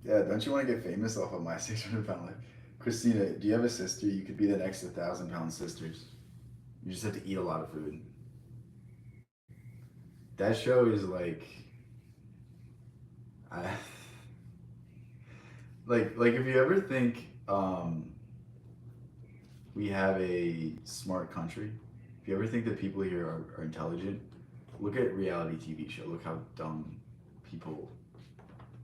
[SPEAKER 1] Yeah, don't you want to get famous off of My 600 Pound Life? Christina, do you have a sister? You could be the next 1,000 pound sisters. You just have to eat a lot of food. That show is I, like if you ever think we have a smart country, if you ever think that people here are intelligent, look at reality TV show. Look how dumb people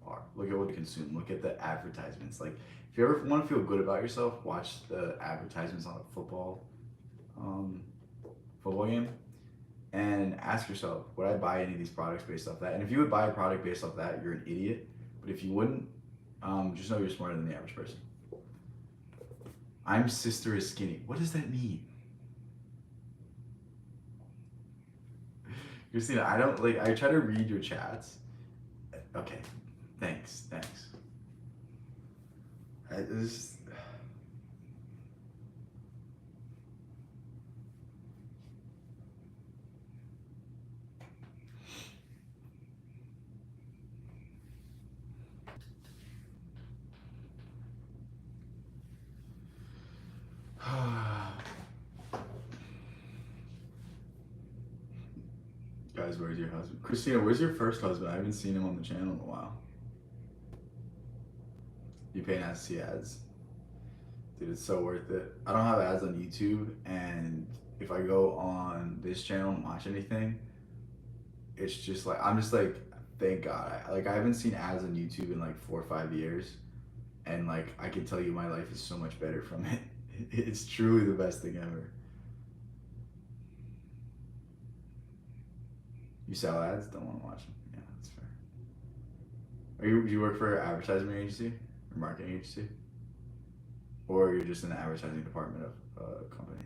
[SPEAKER 1] are. Look at what they consume. Look at the advertisements. Like if you ever want to feel good about yourself, watch the advertisements on a um, football game, and ask yourself, would I buy any of these products based off that? And if you would buy a product based off that, you're an idiot. But if you wouldn't, just know you're smarter than the average person. I'm sister is skinny. What does that mean? Christina, I don't like. I try to read your chats. Okay, thanks. I just. Guys, where's your husband? Christina, where's your first husband? I haven't seen him on the channel in a while. You pay not to see ads? Dude, it's so worth it. I don't have ads on YouTube, and if I go on this channel and watch anything, it's just like I'm just like, thank God. I haven't seen ads on YouTube in like 4 or 5 years, and like I can tell you my life is so much better from it. It's truly the best thing ever. You sell ads? Don't want to watch them. Yeah, that's fair. Do you work for an advertising agency or marketing agency, or you're just in the advertising department of a company?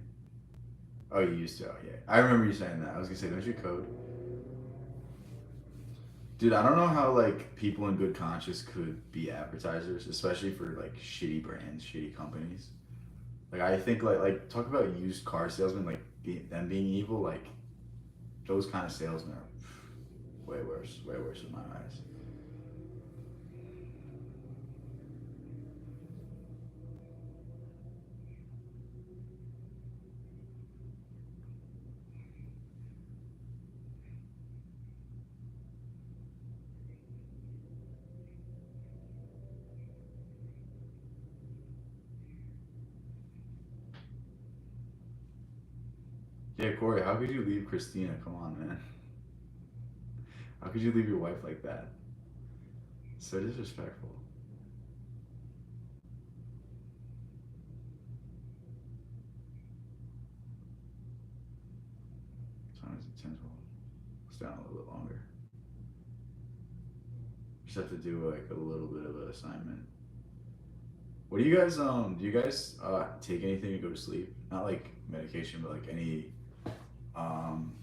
[SPEAKER 1] Oh, you used to. Oh, yeah. I remember you saying that. I was gonna say, don't you code? Dude, I don't know how like people in good conscience could be advertisers, especially for like shitty brands, shitty companies. Like I think like talk about used car salesmen like them being evil. Like those kind of salesmen are way worse in my eyes. Yeah, Corey, how could you leave Christina? Come on, man. How could you leave your wife like that? So disrespectful. Sometimes it's intentional. Stay on a little bit longer. Just have to do like a little bit of an assignment. What do you guys take anything to go to sleep? Not like medication, but like any um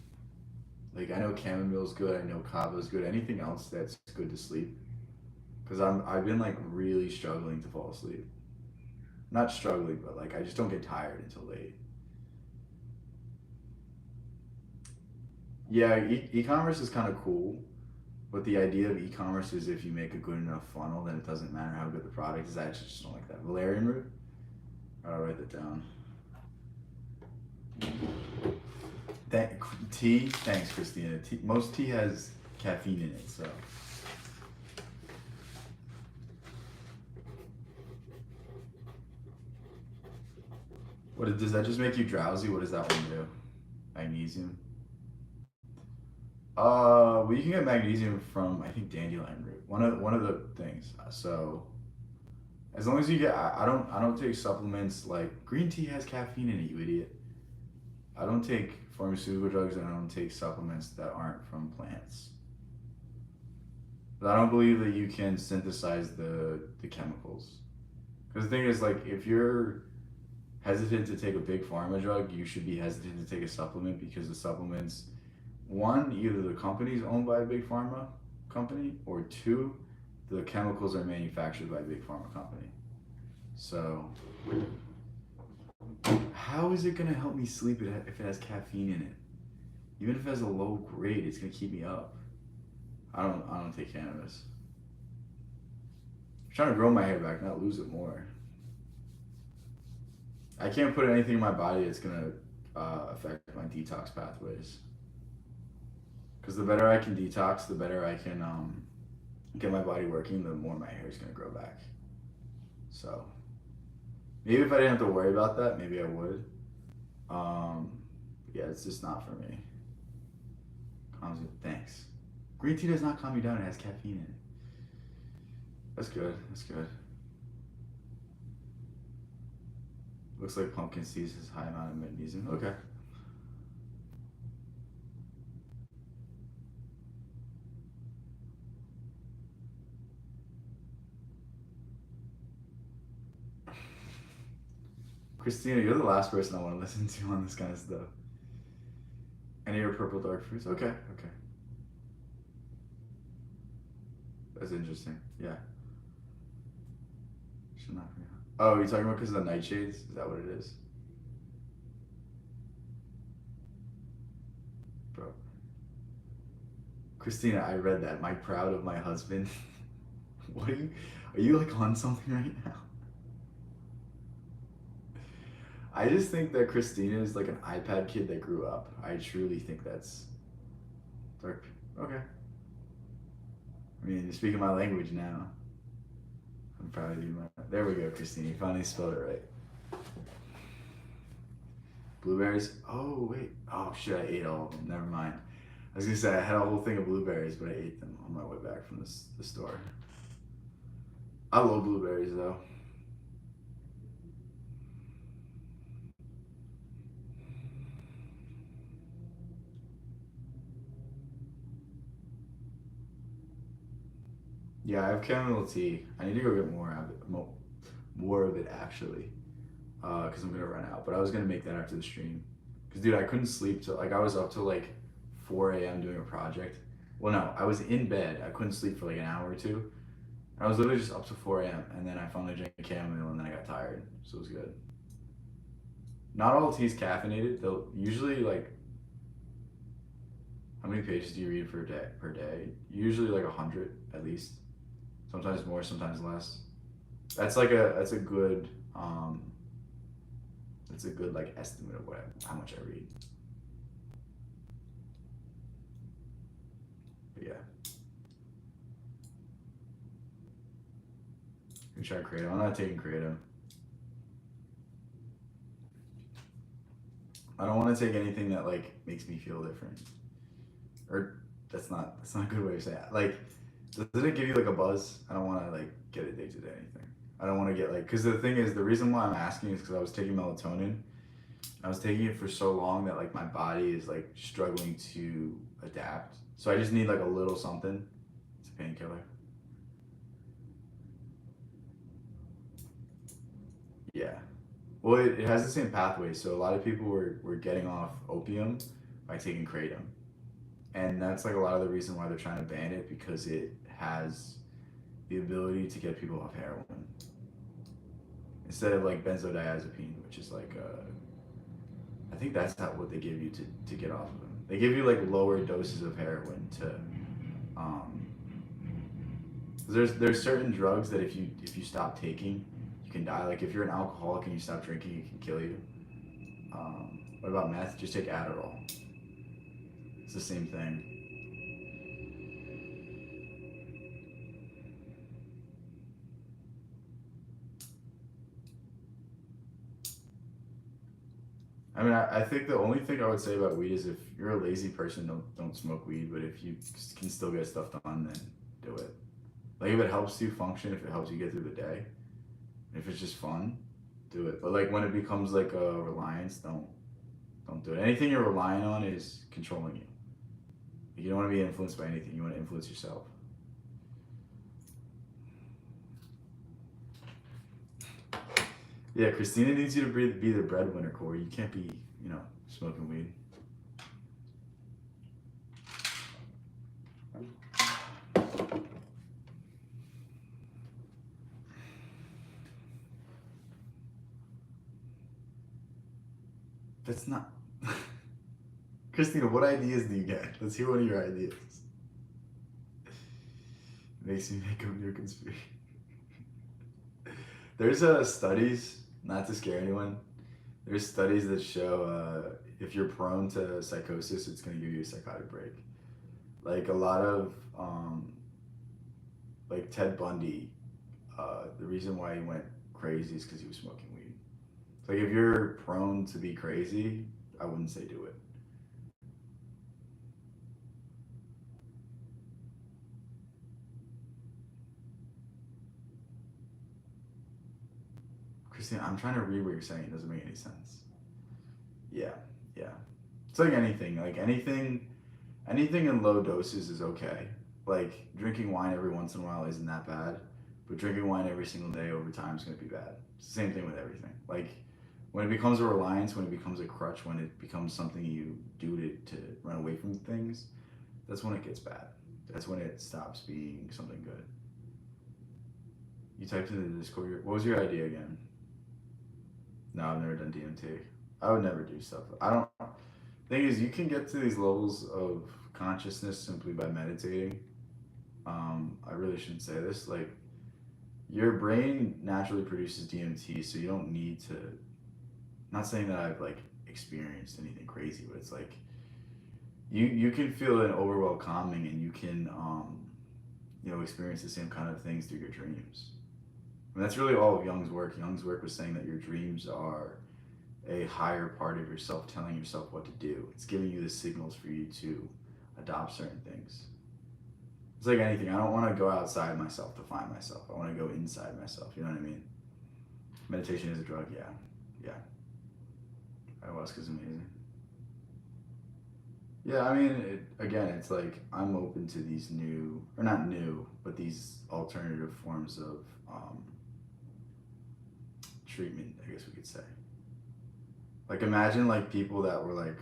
[SPEAKER 1] like I know chamomile is good, I know kava is good. Anything else that's good to sleep? because I've been like really struggling to fall asleep. Not struggling, but like I just don't get tired until late. Yeah, e-commerce is kind of cool, but the idea of e-commerce is if you make a good enough funnel, then it doesn't matter how good the product is. I actually just don't like that. Valerian root. I'll write that down. That tea. Thanks, Christina. Tea, most tea has caffeine in it, so. Does that just make you drowsy? What does that one do? Magnesium. Well, you can get magnesium from I think dandelion root. One of the things. So as long as you get, I don't take supplements like green tea has caffeine in it. You idiot. I don't take pharmaceutical drugs and I don't take supplements that aren't from plants. But I don't believe that you can synthesize the chemicals. Because the thing is, like, if you're hesitant to take a big pharma drug, you should be hesitant to take a supplement because the supplements, one, either the company's owned by a big pharma company, or two, the chemicals are manufactured by a big pharma company. So, how is it gonna help me sleep if it has caffeine in it? Even if it has a low grade, it's gonna keep me up. I don't take cannabis. I'm trying to grow my hair back, not lose it more. I can't put anything in my body that's gonna affect my detox pathways. Because the better I can detox, the better I can get my body working, the more my hair is gonna grow back. So maybe if I didn't have to worry about that, maybe I would. Um, yeah, it's just not for me. Calms me. Thanks. Green tea does not calm you down. It has caffeine in it. That's good. That's good. Looks like pumpkin seeds has high amount of magnesium. Okay. Christina, you're the last person I want to listen to on this kind of stuff. Any of your purple dark fruits? Okay, okay. That's interesting. Yeah. Should not forget. Oh, you're talking about because of the nightshades? Is that what it is? Bro. Christina, I read that. Am I proud of my husband? What are you like on something right now? I just think that Christina is like an iPad kid that grew up. I truly think that's dark. Okay. I mean, you're speaking my language now. I'm proud of you. There we go, Christina. You finally spelled it right. Blueberries. Oh wait. Oh shit! I ate all of them. Never mind. I was gonna say I had a whole thing of blueberries, but I ate them on my way back from the store. I love blueberries though. Yeah, I have chamomile tea. I need to go get more of it. More of it actually, because I'm gonna run out. But I was gonna make that after the stream. Cause dude, I couldn't sleep till like I was up till like 4 a.m. doing a project. Well, no, I was in bed. I couldn't sleep for like an hour or two. I was literally just up to 4 a.m. and then I finally drank chamomile and then I got tired, so it was good. Not all tea's caffeinated. They'll usually like how many pages do you read per day? Per day, usually like 100 at least. Sometimes more, sometimes less. That's a good that's a good like estimate of how much I read. But yeah, you can try kratom. I'm not taking kratom. I don't want to take anything that like makes me feel different. Or that's not a good way to say it. Like, does it give you like a buzz? I don't want to like get addicted to anything. I don't want to get like because the thing is the reason why I'm asking is because I was taking melatonin. I was taking it for so long that like my body is like struggling to adapt. So I just need like a little something. It's a painkiller. Yeah. Well, it has the same pathway. So a lot of people were getting off opium by taking kratom, and that's like a lot of the reason why they're trying to ban it because it has the ability to get people off heroin instead of like benzodiazepine, which is like I think that's not what they give you to get off of them. They give you like lower doses of heroin to um, there's certain drugs that if you stop taking, you can die. Like if you're an alcoholic and you stop drinking, it can kill you. What about meth? Just take Adderall. It's the same thing. I mean, I think the only thing I would say about weed is if you're a lazy person, don't smoke weed. But if you can still get stuff done, then do it. Like if it helps you function, if it helps you get through the day, if it's just fun, do it. But like when it becomes like a reliance, don't do it. Anything you're relying on is controlling you. You don't want to be influenced by anything. You want to influence yourself. Yeah, Christina needs you to be the breadwinner, Corey. You can't be, smoking weed. That's not. Christina, what ideas do you get? Let's hear one of your ideas. Makes me make up new conspiracy. There's studies, not to scare anyone. There's studies that show if you're prone to psychosis, it's going to give you a psychotic break. Like a lot of, like Ted Bundy, the reason why he went crazy is because he was smoking weed. Like if you're prone to be crazy, I wouldn't say do it. Christina, I'm trying to read what you're saying. It doesn't make any sense. Yeah, yeah. It's like anything. Like anything in low doses is okay. Like drinking wine every once in a while isn't that bad, but drinking wine every single day over time is going to be bad. It's the same thing with everything. Like when it becomes a reliance, when it becomes a crutch, when it becomes something you do to run away from things, that's when it gets bad. That's when it stops being something good. You typed into the Discord. What was your idea again? No, I've never done DMT. I would never do stuff. I don't. Thing is, you can get to these levels of consciousness simply by meditating. I really shouldn't say this. Like, your brain naturally produces DMT, so you don't need to. Not saying that I've like experienced anything crazy, but it's like you can feel an overall calming, and you can experience the same kind of things through your dreams. And that's really all of Jung's work. Jung's work was saying that your dreams are a higher part of yourself telling yourself what to do. It's giving you the signals for you to adopt certain things. It's like anything. I don't want to go outside myself to find myself. I want to go inside myself. You know what I mean? Meditation is a drug. Yeah. Yeah. Ayahuasca's amazing. Yeah, I mean, again, it's like I'm open to these new, or not new, but these alternative forms of treatment, I guess we could say. Like imagine like people that were like,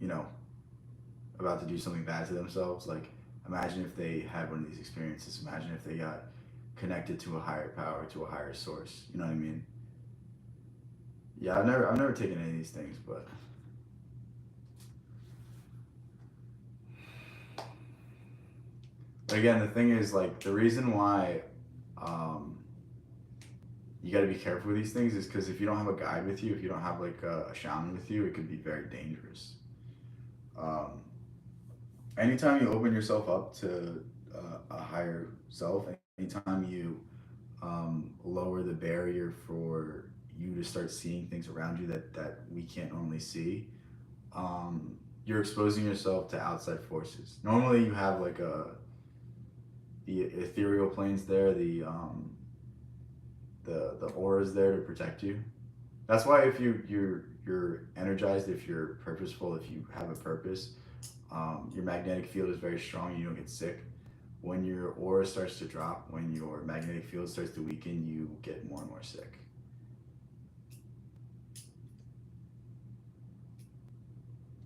[SPEAKER 1] you know, about to do something bad to themselves. Like imagine if they had one of these experiences. Imagine if they got connected to a higher power, to a higher source. You know what I mean? Yeah, I've never taken any of these things, but again, the thing is like the reason why um, you got to be careful with these things is because if you don't have a guide with you, if you don't have like a shaman with you, it could be very dangerous. Um, Anytime you open yourself up to a higher self, anytime you lower the barrier for you to start seeing things around you that we can't normally see, you're exposing yourself to outside forces. Normally, you have like the ethereal planes there, the auras there to protect you. That's why if you're energized, if you're purposeful, if you have a purpose, your magnetic field is very strong. You don't get sick. When your aura starts to drop, when your magnetic field starts to weaken, you get more and more sick.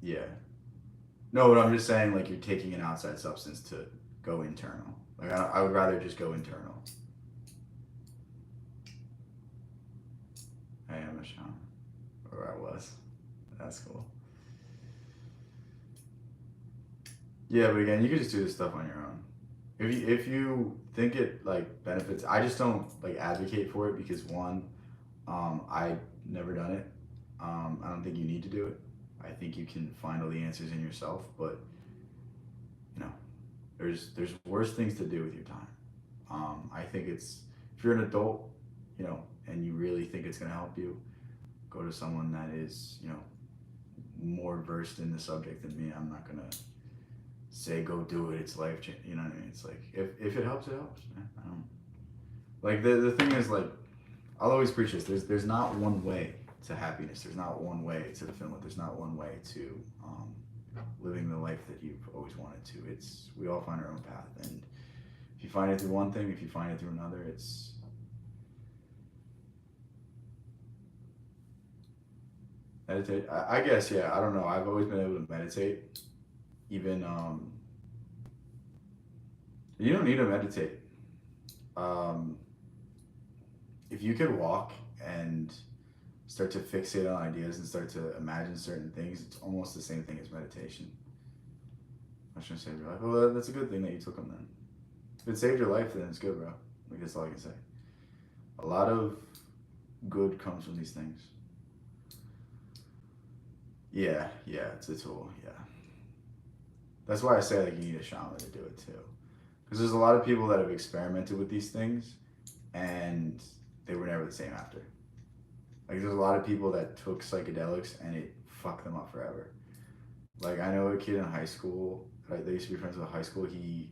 [SPEAKER 1] Yeah. No, but I'm just saying, like you're taking an outside substance to go internal. Like I would rather just go internal. I am a shaman, or I was. That's cool. Yeah, but again, you can just do this stuff on your own. If you think it like benefits, I just don't like advocate for it because one, I never done it. I don't think you need to do it. I think you can find all the answers in yourself, but you know, there's worse things to do with your time. I think it's if you're an adult, and you really think it's gonna help you, go to someone that is, more versed in the subject than me. I'm not gonna say go do it. It's life changing. You know what I mean? It's like if it helps, it helps. Man. I don't like the thing is like I'll always preach this. There's not one way to happiness. There's not one way to fulfillment. There's not one way to living the life that you've always wanted to. It's we all find our own path, and if you find it through one thing, if you find it through another, it's meditate. I guess yeah. I don't know. I've always been able to meditate. Even you don't need to meditate. Um, if you could walk and start to fixate on ideas and start to imagine certain things, it's almost the same thing as meditation. I was gonna say, you're like, well, that's a good thing that you took them then. If it saved your life, then it's good, bro. Like that's all I can say. A lot of good comes from these things. Yeah, yeah, it's a tool. Yeah, that's why I say like you need a shaman to do it too, because there's a lot of people that have experimented with these things, and they were never the same after. Like there's a lot of people that took psychedelics and it fucked them up forever. Like I know a kid in high school. Right, they used to be friends with high school. He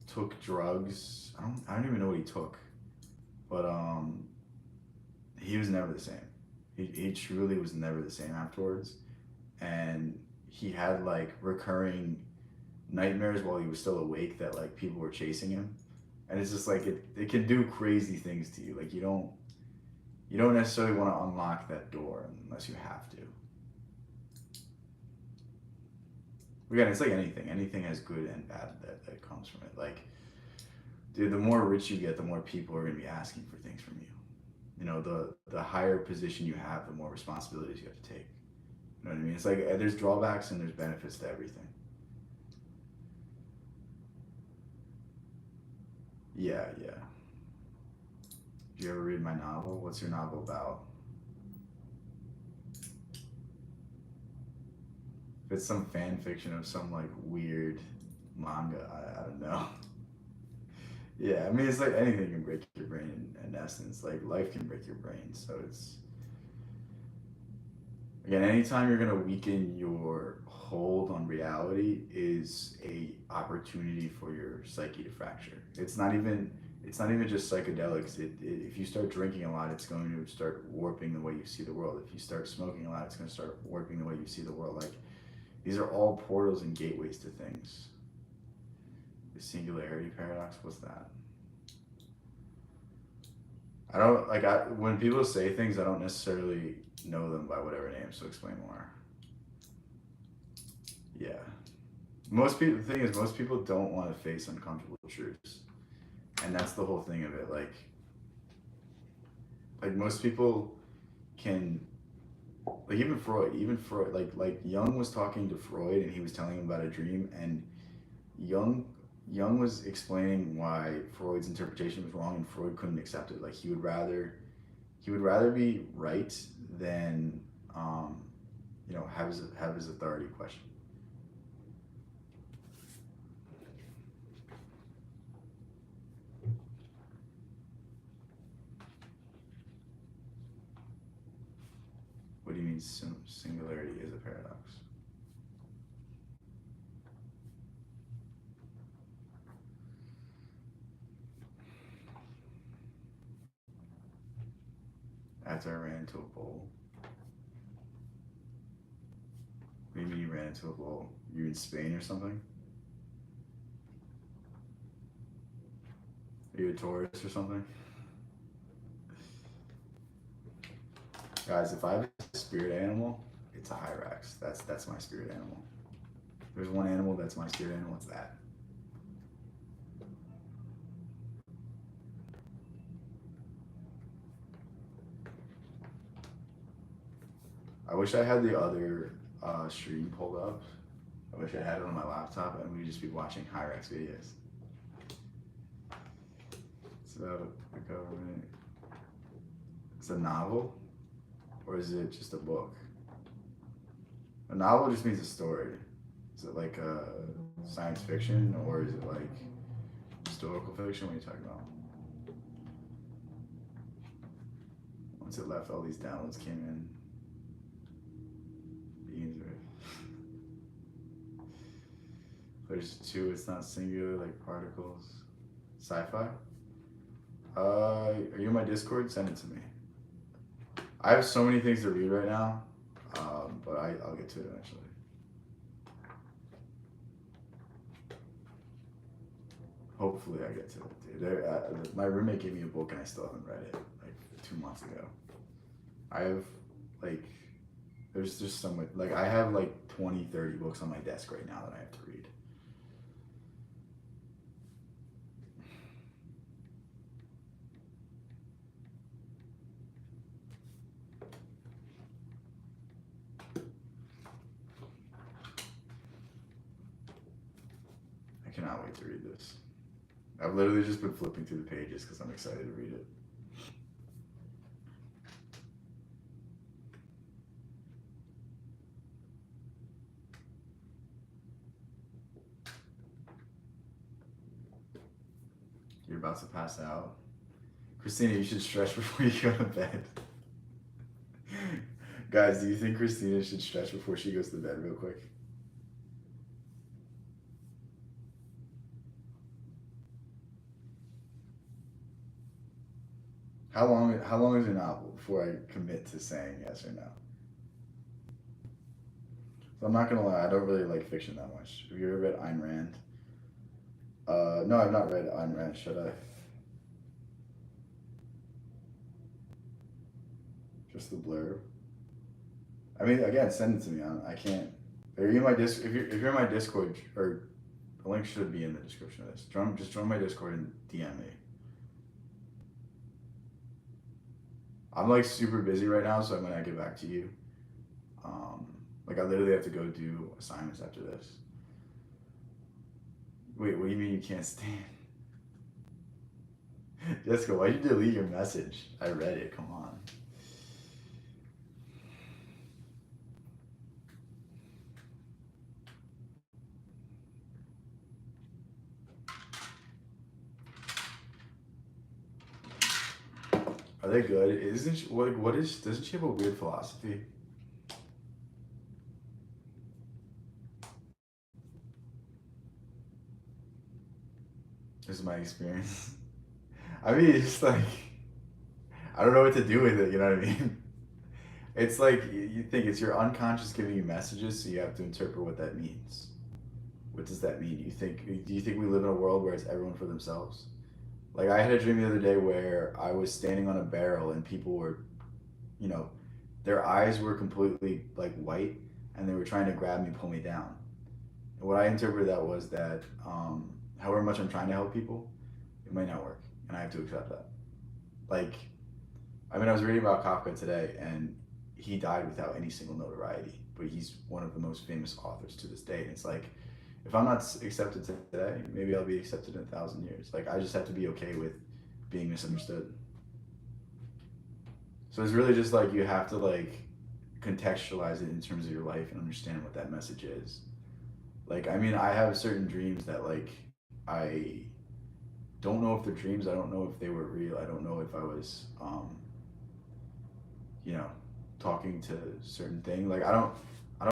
[SPEAKER 1] took drugs. I don't even know what he took, but he was never the same. He truly was never the same afterwards, and he had like recurring nightmares while he was still awake that like people were chasing him, and it's just like it can do crazy things to you. Like you don't necessarily want to unlock that door unless you have to. Again, it's like anything. Anything has good and bad that comes from it. Like, dude, the more rich you get, the more people are gonna be asking for things from you. The higher position you have, the more responsibilities you have to take. You know what I mean? It's like there's drawbacks and there's benefits to everything. Yeah, yeah. Did you ever read my novel? What's your novel about? If it's some fan fiction of some like weird manga, I don't know. Yeah, I mean it's like anything can break your brain in essence. Like life can break your brain. So it's again, anytime you're gonna weaken your hold on reality is a opportunity for your psyche to fracture. It's not even just psychedelics. If you start drinking a lot, it's going to start warping the way you see the world. If you start smoking a lot, it's going to start warping the way you see the world. Like these are all portals and gateways to things. The singularity paradox. What's that? I don't like. When people say things, I don't necessarily know them by whatever name. So explain more. Yeah. Most people. The thing is, most people don't want to face uncomfortable truths, and that's the whole thing of it. Like most people can like even Freud like Jung was talking to Freud and he was telling him about a dream, and Jung Jung was explaining why Freud's interpretation was wrong and Freud couldn't accept it. Like he would rather be right than have his authority questioned. What do you mean singularity is a paradox? After I ran into a bowl. What do you mean you ran into a bowl? You in Spain or something? Are you a tourist or something? Guys, if I have a spirit animal, it's a Hyrax. That's my spirit animal. There's one animal that's my spirit animal. It's that. I wish I had the other stream pulled up. I wish I had it on my laptop and we'd just be watching Hyrax videos. It's about the government. It's a novel? Or is it just a book? A novel just means a story. Is it like a science fiction or is it like historical fiction? What are you talking about? Once it left, all these downloads came in. There's two, it's not singular, like particles. Sci-fi? Are you in my Discord? Send it to me. I have so many things to read right now, but I'll get to it eventually. Hopefully I get to it, dude. My roommate gave me a book and I still haven't read it, like 2 months ago. I have, like, there's just so much, like I have like 20, 30 books on my desk right now that I have to read. I cannot wait to read this. I've literally just been flipping through the pages because I'm excited to read it. You're about to pass out. Christina, you should stretch before you go to bed. Guys, do you think Christina should stretch before she goes to bed real quick? How long is your novel before I commit to saying yes or no? So I'm not gonna lie, I don't really like fiction that much. Have you ever read Ayn Rand? No, I've not read Ayn Rand. Should I? Just the blurb. I mean, again, send it to me. I can't. Are you in my if you're in my Discord, or the link should be in the description of this. Just join my Discord and DM me. I'm like super busy right now, so I might not get back to you. Like I literally have to go do assignments after this. Wait, what do you mean you can't stand? Jessica, why'd you delete your message? I read it, come on. Are they good? Isn't she, what is, doesn't she have a weird philosophy? This is my experience. I mean, it's just like, I don't know what to do with it, you know what I mean? It's like, you think it's your unconscious giving you messages, so you have to interpret what that means. What does that mean? Do you think we live in a world where it's everyone for themselves? Like I had a dream the other day where I was standing on a barrel and people were, you know, their eyes were completely like white and they were trying to grab me, pull me down. And what I interpreted that was that however much I'm trying to help people, it might not work, and I have to accept that. Like, I mean, I was reading about Kafka today, and he died without any single notoriety, but he's one of the most famous authors to this day. And it's like, if I'm not accepted today, maybe I'll be accepted in 1,000 years. Like, I just have to be okay with being misunderstood. So it's really just like you have to like contextualize it in terms of your life and understand what that message is. Like, I mean, I have certain dreams that like I don't know if they're dreams. I don't know if they were real. I don't know if I was, you know, talking to certain thing. Like, I don't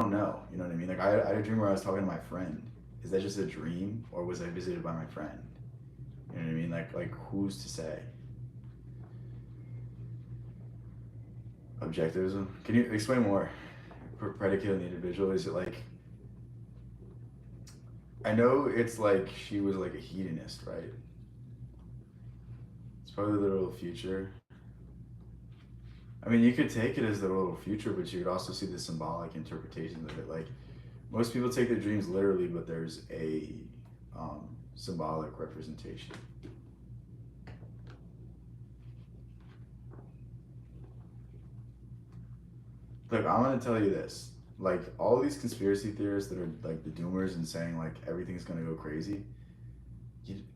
[SPEAKER 1] know. You know what I mean? Like, I had a dream where I was talking to my friend. Is that just a dream, or was I visited by my friend? You know what I mean? Like who's to say? Objectivism. Can you explain more? Predicate on the individual. Is it like? I know it's like she was like a hedonist, right? It's probably the literal future. I mean, you could take it as the literal future, but you could also see the symbolic interpretations of it. Like, most people take their dreams literally, but there's a symbolic representation. Look, I'm gonna tell you this. Like all these conspiracy theorists that are like the doomers and saying like everything's gonna go crazy,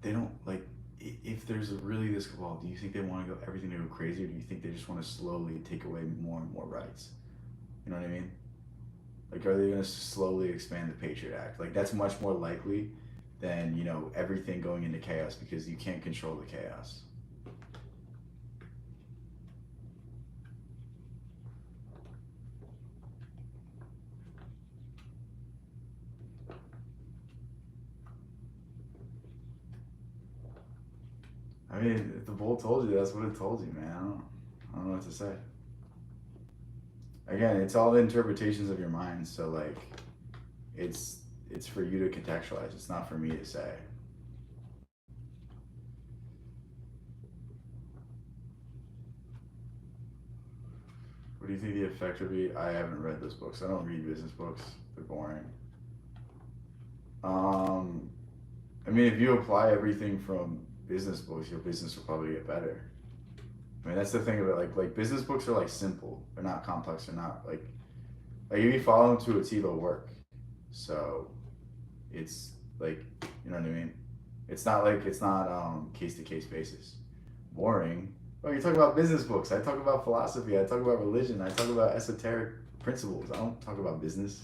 [SPEAKER 1] they don't like. If there's really this cabal, do you think they want to go everything to go crazy, or do you think they just want to slowly take away more and more rights? You know what I mean? Like, are they going to slowly expand the Patriot Act? Like, that's much more likely than everything going into chaos because you can't control the chaos. I mean, if the bull told you, that's what it told you, man. I don't know what to say. Again, it's all the interpretations of your mind. So like, it's it's for you to contextualize. It's not for me to say. What do you think the effect would be? I haven't read those books. I don't read business books. They're boring. Um, I mean, if you apply everything from business books, your business will probably get better. I mean, that's the thing about like business books are like simple. They're not complex. They're not like if you follow them to a T, they'll work. So it's like what I mean. It's not case to case basis. Boring. Oh, you're talking about business books. I talk about philosophy. I talk about religion. I talk about esoteric principles. I don't talk about business.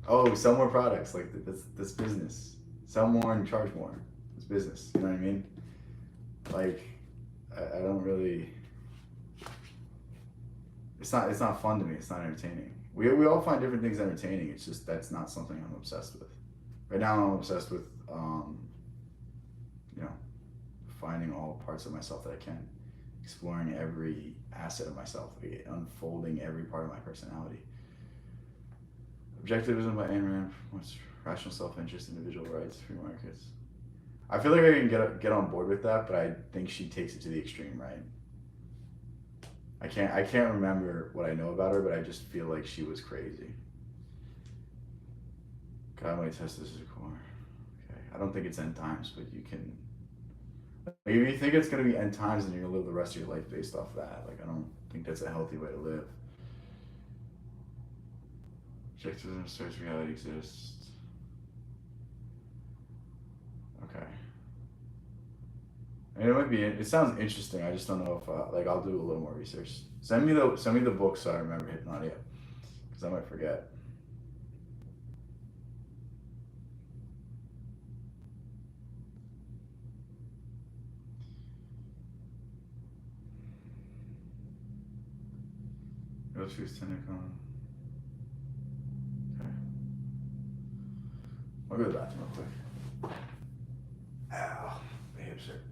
[SPEAKER 1] Oh, sell more products. Like that's business. Sell more and charge more. It's business. You know what I mean? Like I don't really. It's not fun to me. It's not entertaining. We all find different things entertaining. It's just that's not something I'm obsessed with. Right now, I'm obsessed with you know finding all parts of myself that I can, exploring every asset of myself, unfolding every part of my personality. Objectivism by Ayn Rand. What's rational self-interest, individual rights, free markets. I feel like I can get on board with that, but I think she takes it to the extreme, right? I can't remember what I know about her, but I just feel like she was crazy. God might test this as a core. Okay, I don't think it's end times, but you can. Like, if you think it's gonna be end times, then you're gonna live the rest of your life based off that. Like I don't think that's a healthy way to live. Objectivism asserts reality exists. Okay. I mean, it might be. It sounds interesting. I just don't know if like I'll do a little more research. Send me the book so I remember Hypnotia, because I might forget. Real truth tend to come. Okay. I'll go to the bathroom real quick. Ow, my hips hurt.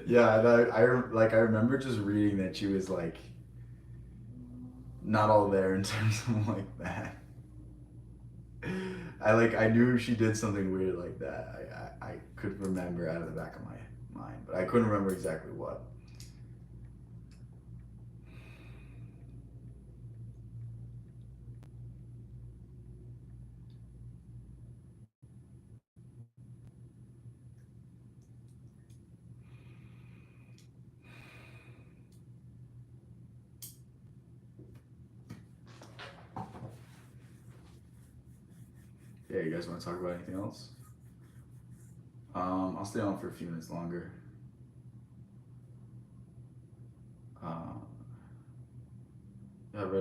[SPEAKER 1] Yeah, I remember just reading that she was like not all there in terms of like that. I knew she did something weird like that. I could remember out of the back of my mind, but I couldn't remember exactly what. Yeah, you guys want to talk about anything else? I'll stay on for a few minutes longer.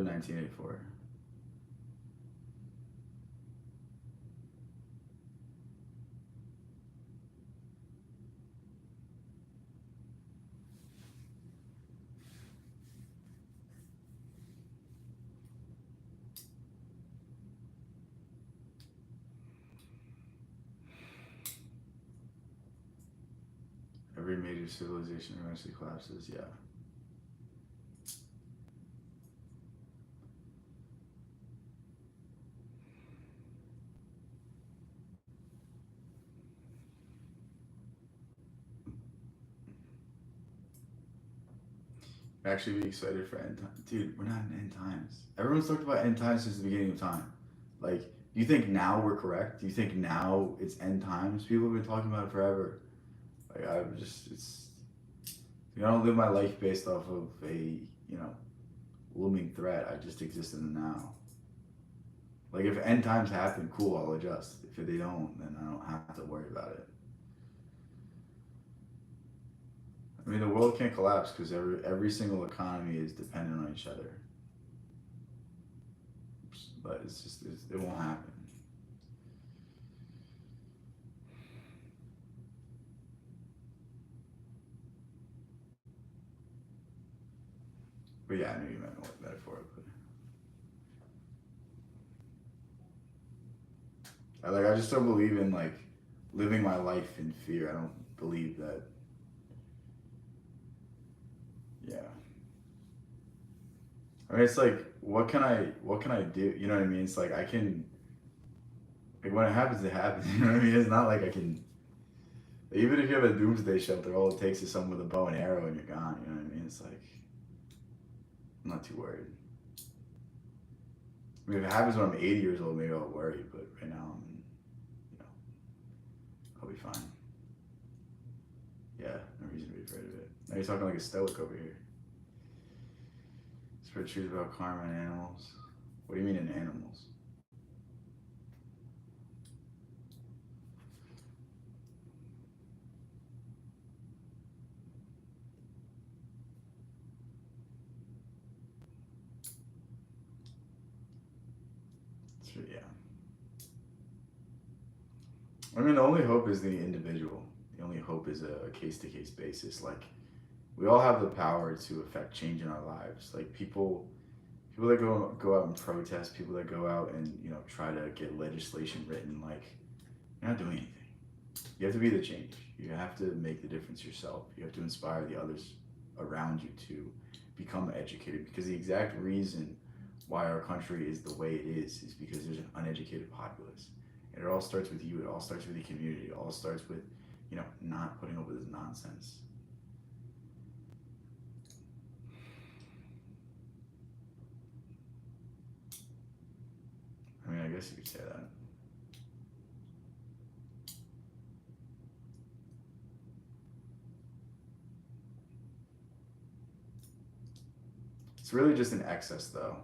[SPEAKER 1] in 1984. Every major civilization eventually collapses. Yeah. Actually be excited for end time. Dude, we're not in end times. Everyone's talked about end times since the beginning of time. Like, do you think now we're correct? Do you think now it's end times? People have been talking about it forever. Like, I'm just, it's, I don't live my life based off of a, you know, looming threat. I just exist in the now. Like, if end times happen, cool, I'll adjust. If they don't, then I don't have to worry about it. I mean, the world can't collapse because every single economy is dependent on each other. But it won't happen. But yeah, I knew you meant metaphorically. I just don't believe in like living my life in fear. I don't believe that. Yeah. I mean, it's like, what can I do? You know what I mean? It's like I can, like when it happens, it happens. You know what I mean? It's not like I can. Even if you have a doomsday shelter, all it takes is someone with a bow and arrow, and you're gone. You know what I mean? It's like I'm not too worried. I mean, if it happens when I'm 80 years old, maybe I'll worry. But right now, you know, I'll be fine. Yeah, no reason to be afraid of it. Now you're talking like a stoic over here. Spread truth about karma and animals. What do you mean in animals? Yeah. I mean, the only hope is the individual. The only hope is a case to case basis. Like, we all have the power to affect change in our lives. Like, people that go out and protest, people that go out and try to get legislation written. Like, you're not doing anything. You have to be the change. You have to make the difference yourself. You have to inspire the others around you to become educated. Because the exact reason why our country is the way it is because there's an uneducated populace. And it all starts with you. It all starts with the community. It all starts with, not putting up with this nonsense. I mean, I guess you could say that. It's really just an excess, though.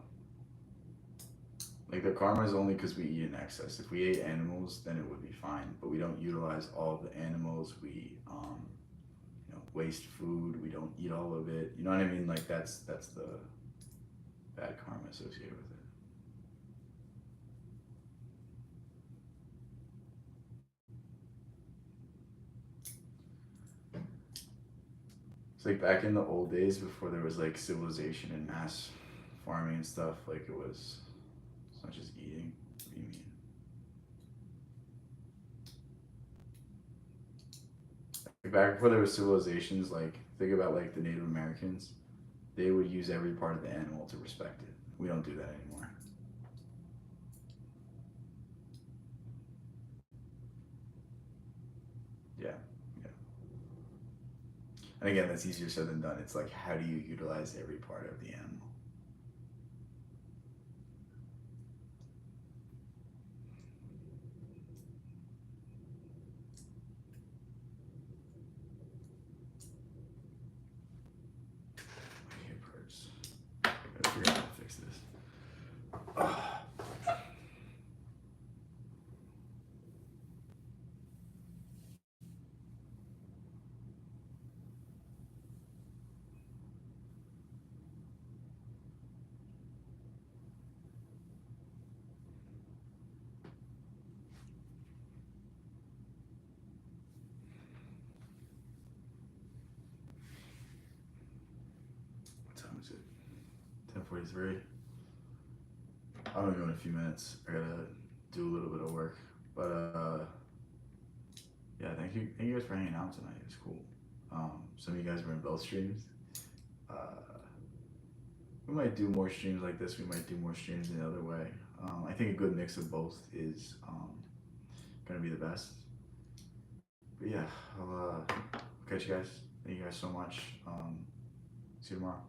[SPEAKER 1] Like, the karma is only because we eat in excess. If we ate animals, then it would be fine. But we don't utilize all of the animals. We, waste food. We don't eat all of it. You know what I mean? Like, that's the bad karma associated with it. It's like back in the old days before there was like civilization and mass farming and stuff. Like, it's not just eating. What do you mean? Like, back before there was civilizations, like think about like the Native Americans. They would use every part of the animal to respect it. We don't do that anymore. Yeah, yeah. And again, that's easier said than done. It's like, how do you utilize every part of the animal? My hip hurts. I gotta figure out how to fix this. 3. I'm gonna go in a few minutes. I gotta do a little bit of work, but yeah, thank you guys for hanging out tonight. It's cool. Some of you guys were in both streams. Uh, we might do more streams like this. We might do more streams in the other way. I think a good mix of both is gonna be the best. But yeah, I'll catch you guys. Thank you guys so much. See you tomorrow.